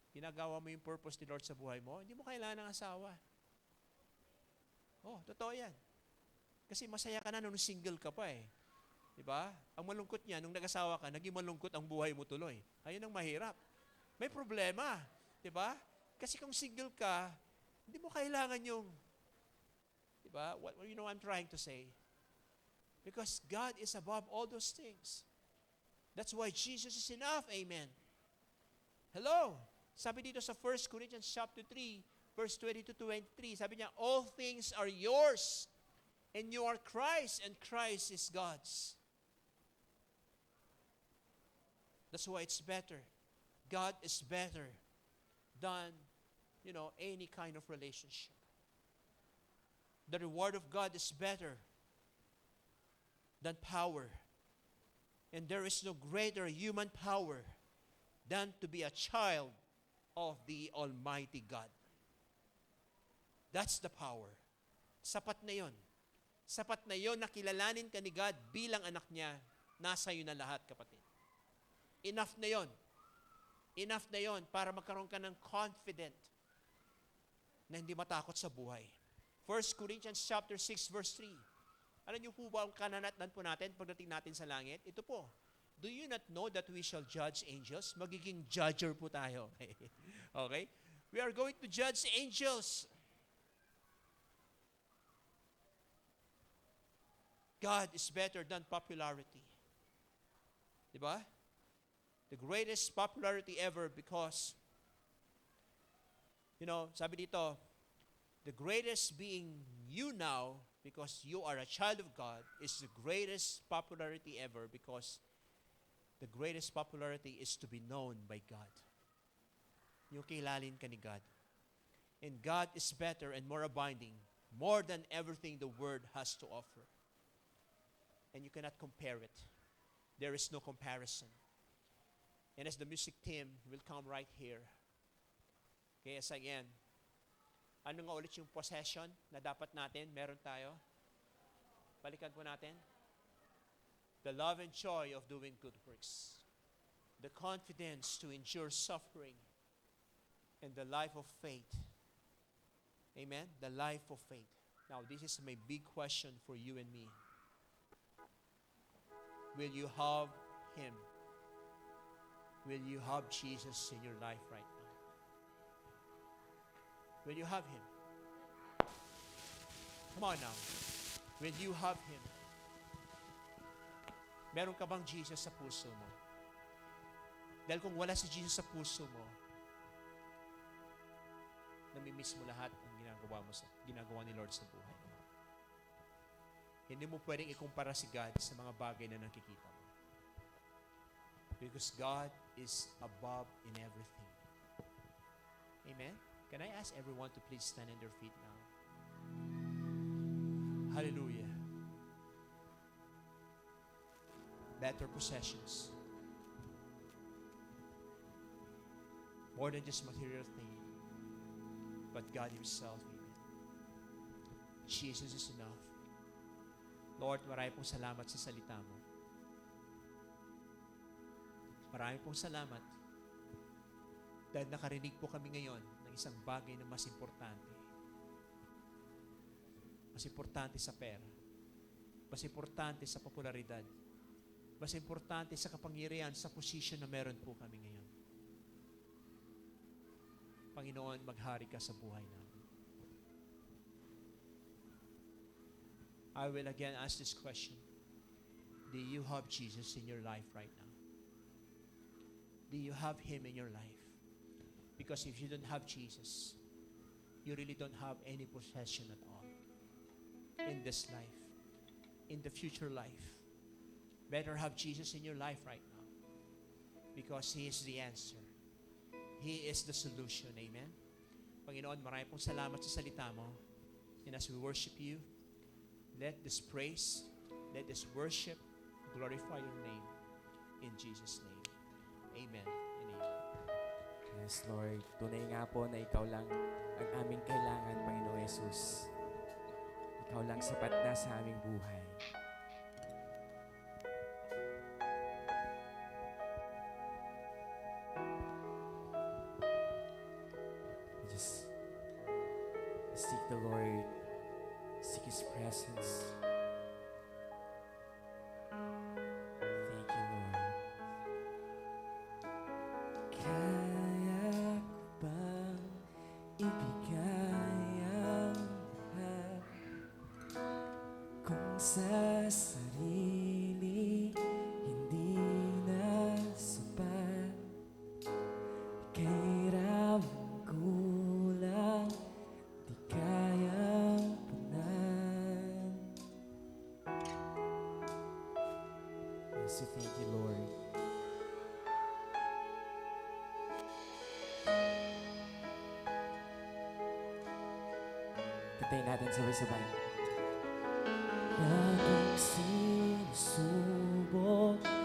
ginagawa mo yung purpose ni Lord sa buhay mo, hindi mo kailangan ng asawa. Oh, totoo yan. Kasi masaya ka na nung single ka pa eh. Diba? Ang malungkot niya, nung nag-asawa ka, naging malungkot ang buhay mo tuloy. Ayun ang mahirap. May problema. Diba? Kasi kung single ka, hindi mo kailangan yung, diba? You know what I'm trying to say? Because God is above all those things. That's why Jesus is enough. Amen. Hello? Sabi dito sa 1 Corinthians chapter 3, verse 22 to 23, sabi niya, all things are yours, and you are Christ, and Christ is God's. That's why it's better. God is better than, any kind of relationship. The reward of God is better than power. And there is no greater human power than to be a child of the Almighty God. That's the power. Sapat na yon. Sapat na yon na kilalanin ka ni God bilang anak niya. Nasa iyo na lahat, kapatid. Enough na yon. Enough na yon para magkaroon ka ng confident na hindi matakot sa buhay. 1 Corinthians chapter 6, verse 3. Alam niyo po ba ang kananatnan po natin pagdating natin sa langit? Ito po. Do you not know that we shall judge angels? Magiging judger po tayo. Okay? We are going to judge angels. God is better than popularity. Diba? The greatest popularity ever because, sabi dito, the greatest being you now because you are a child of God is the greatest popularity ever because the greatest popularity is to be known by God. Yung kilalin ka ni God. And God is better and more abiding, more than everything the world has to offer. And you cannot compare it. There is no comparison. And as the music team will come right here. Okay, as again, ano nga ulit yung possession na dapat natin, meron tayo? Balikan po natin. The love and joy of doing good works. The confidence to endure suffering. And the life of faith. Amen? The life of faith. Now, this is my big question for you and me. Will you have Him? Will you have Jesus in your life right now? Will you have Him? Come on now. Will you have Him? Meron ka bang Jesus sa puso mo? Dahil kung wala si Jesus sa puso mo, namimiss mo lahat ng ginagawa ni Lord sa buhay mo. Hindi mo pwedeng ikumpara si God sa mga bagay na nakikita mo. Because God is above in everything. Amen? Can I ask everyone to please stand on their feet now? Hallelujah. Better possessions. More than just material thing. But God Himself, amen. Jesus is enough. Lord, marami pong salamat sa salita mo. Marami pong salamat dahil nakarinig po kami ngayon ng isang bagay na mas importante. Mas importante sa pera. Mas importante sa popularidad. Mas importante sa kapangyarihan, sa position na meron po kami ngayon. Panginoon, maghari ka sa buhay namin. I will again ask this question. Do you have Jesus in your life right now? Do you have Him in your life? Because if you don't have Jesus, you really don't have any possession at all. In this life, in the future life. Better have Jesus in your life right now. Because He is the answer. He is the solution. Amen? Panginoon, marami pong salamat sa salita mo. And as we worship you, let this praise, let this worship glorify your name. In Jesus' name. Amen and amen. Yes, Lord. Tunay nga po na Ikaw lang ang aming kailangan, Panginoong Yesus. Ikaw lang sapat na sa aming buhay. Just seek the Lord. Seek His presence. Thank you, Lord. Kaya ko bang ibigay ang lahat kung sa sarili hindi na sapat? Kay ramang kulang di kayang punan. Yes, we thank you, Lord. Kantayin natin sabay-sabay. Laging sinusubok ang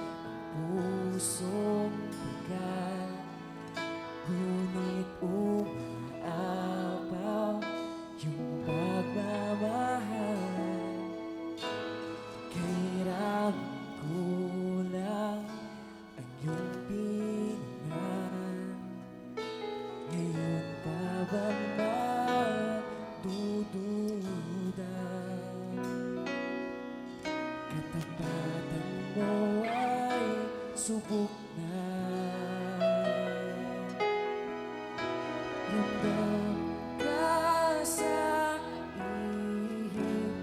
pusong bigat, ngunit umaapaw yung pagmamahal. Kay ramang kulang ang iyong pinangan. Ngayon pa bang madududa? Katapatan mo ay subok na. Ramdam ka sa ihip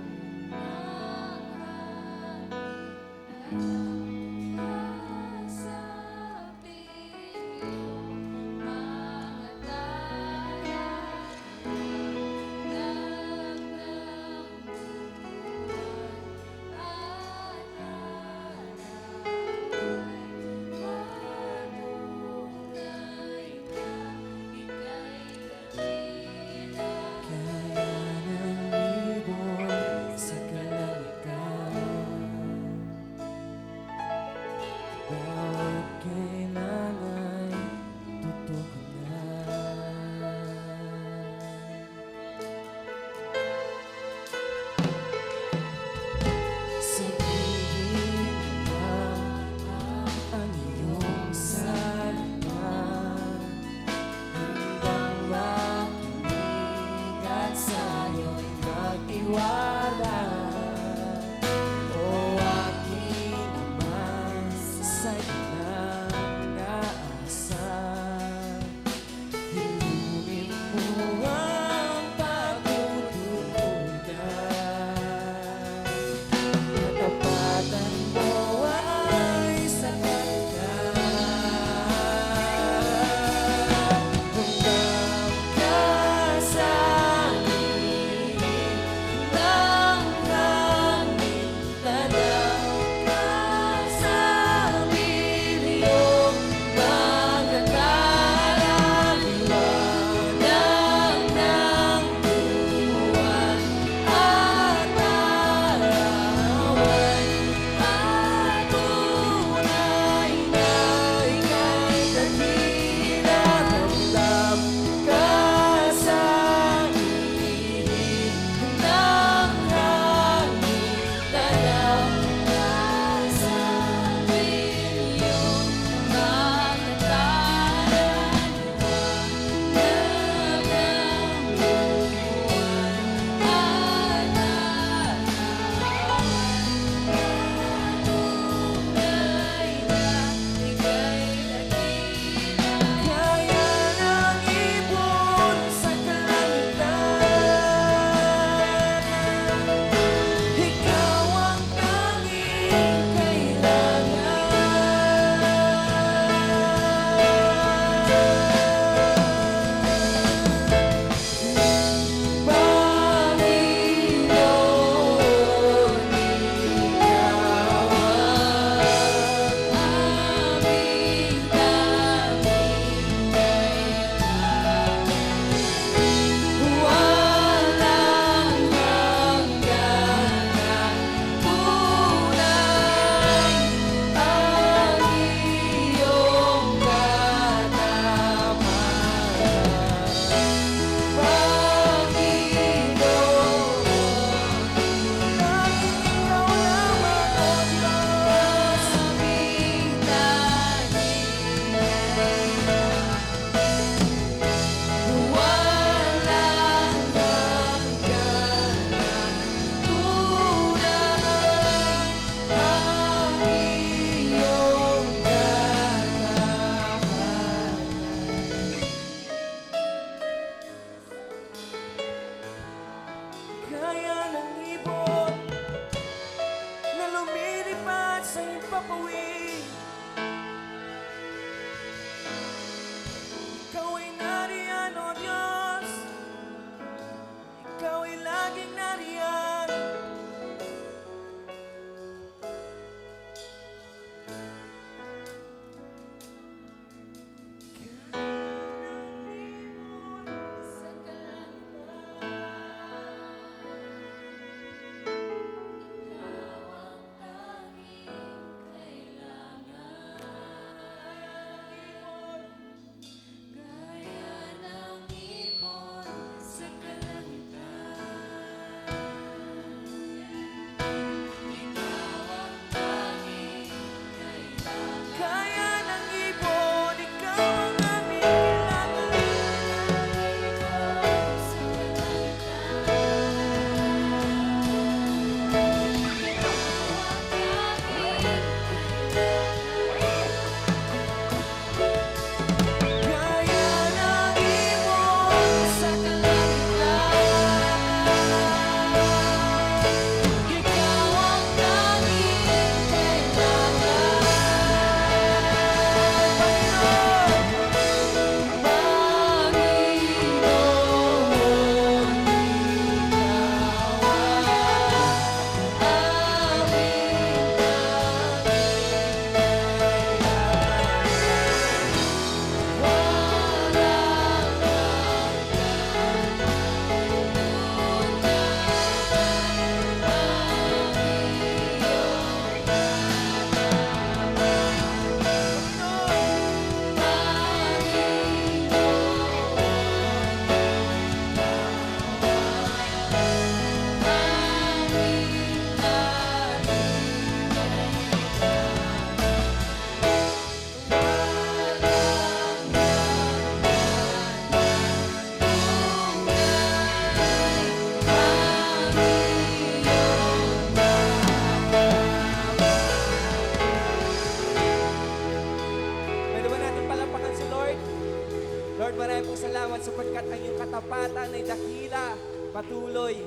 Lord, maraming pong salamat sapagkat ang iyong katapatan ay dakila, patuloy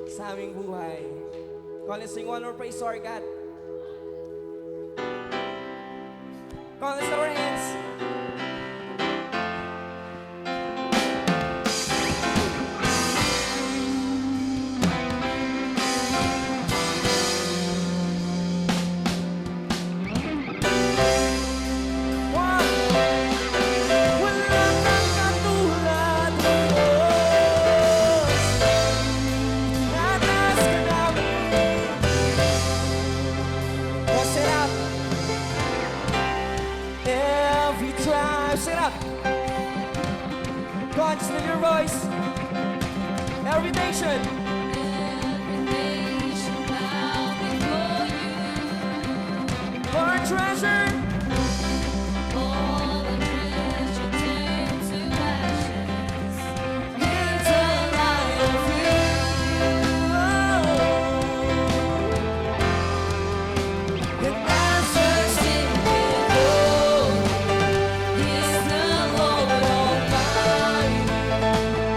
sa aming buhay. Come on, let's sing one more praise to our God. Come on, let's lift our hands. Wala kang katulad mo, Diyos. Tinatas ka namin. Oh, sit up. Every tribe, Sit up. Come on, just lift your voice. Every nation. Our treasure.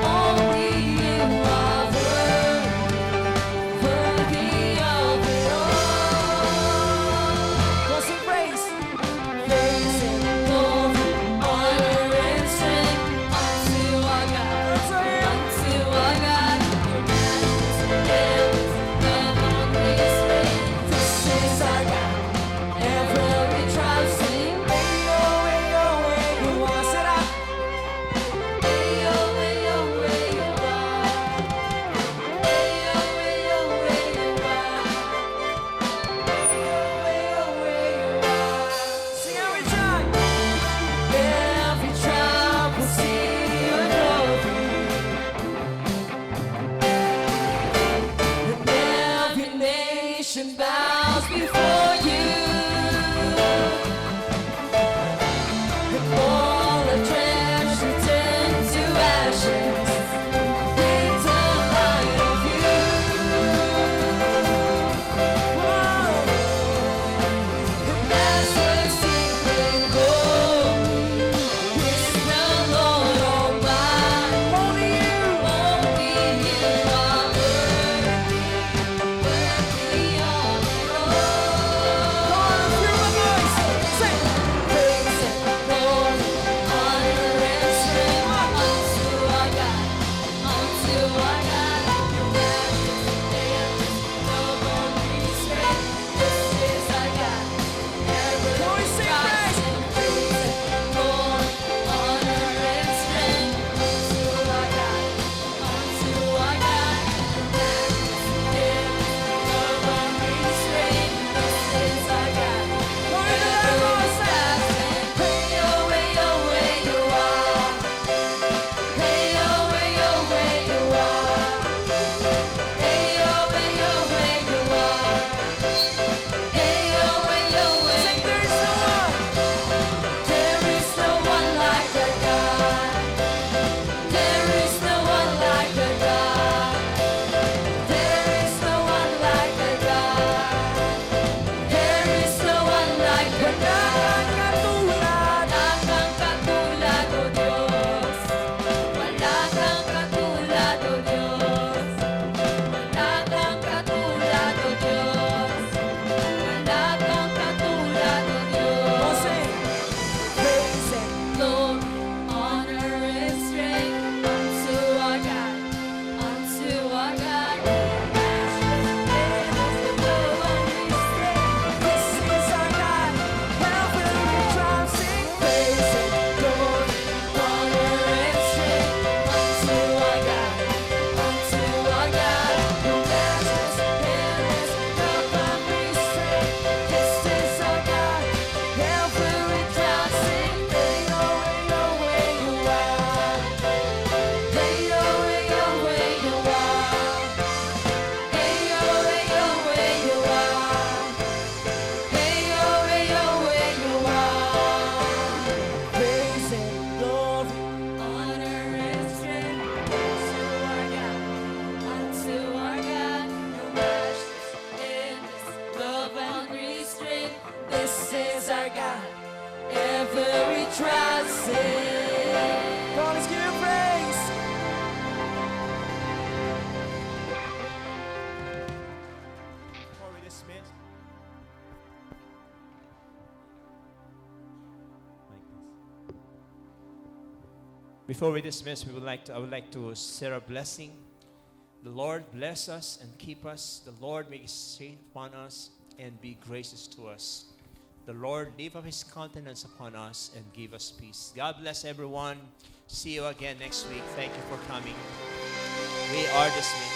Only you are worthy. Before we dismiss, I would like to share a blessing. The Lord bless us and keep us. The Lord make his face upon us and be gracious to us. The Lord lift up his countenance upon us and give us peace. God bless everyone. See you again next week. Thank you for coming. We are dismissed.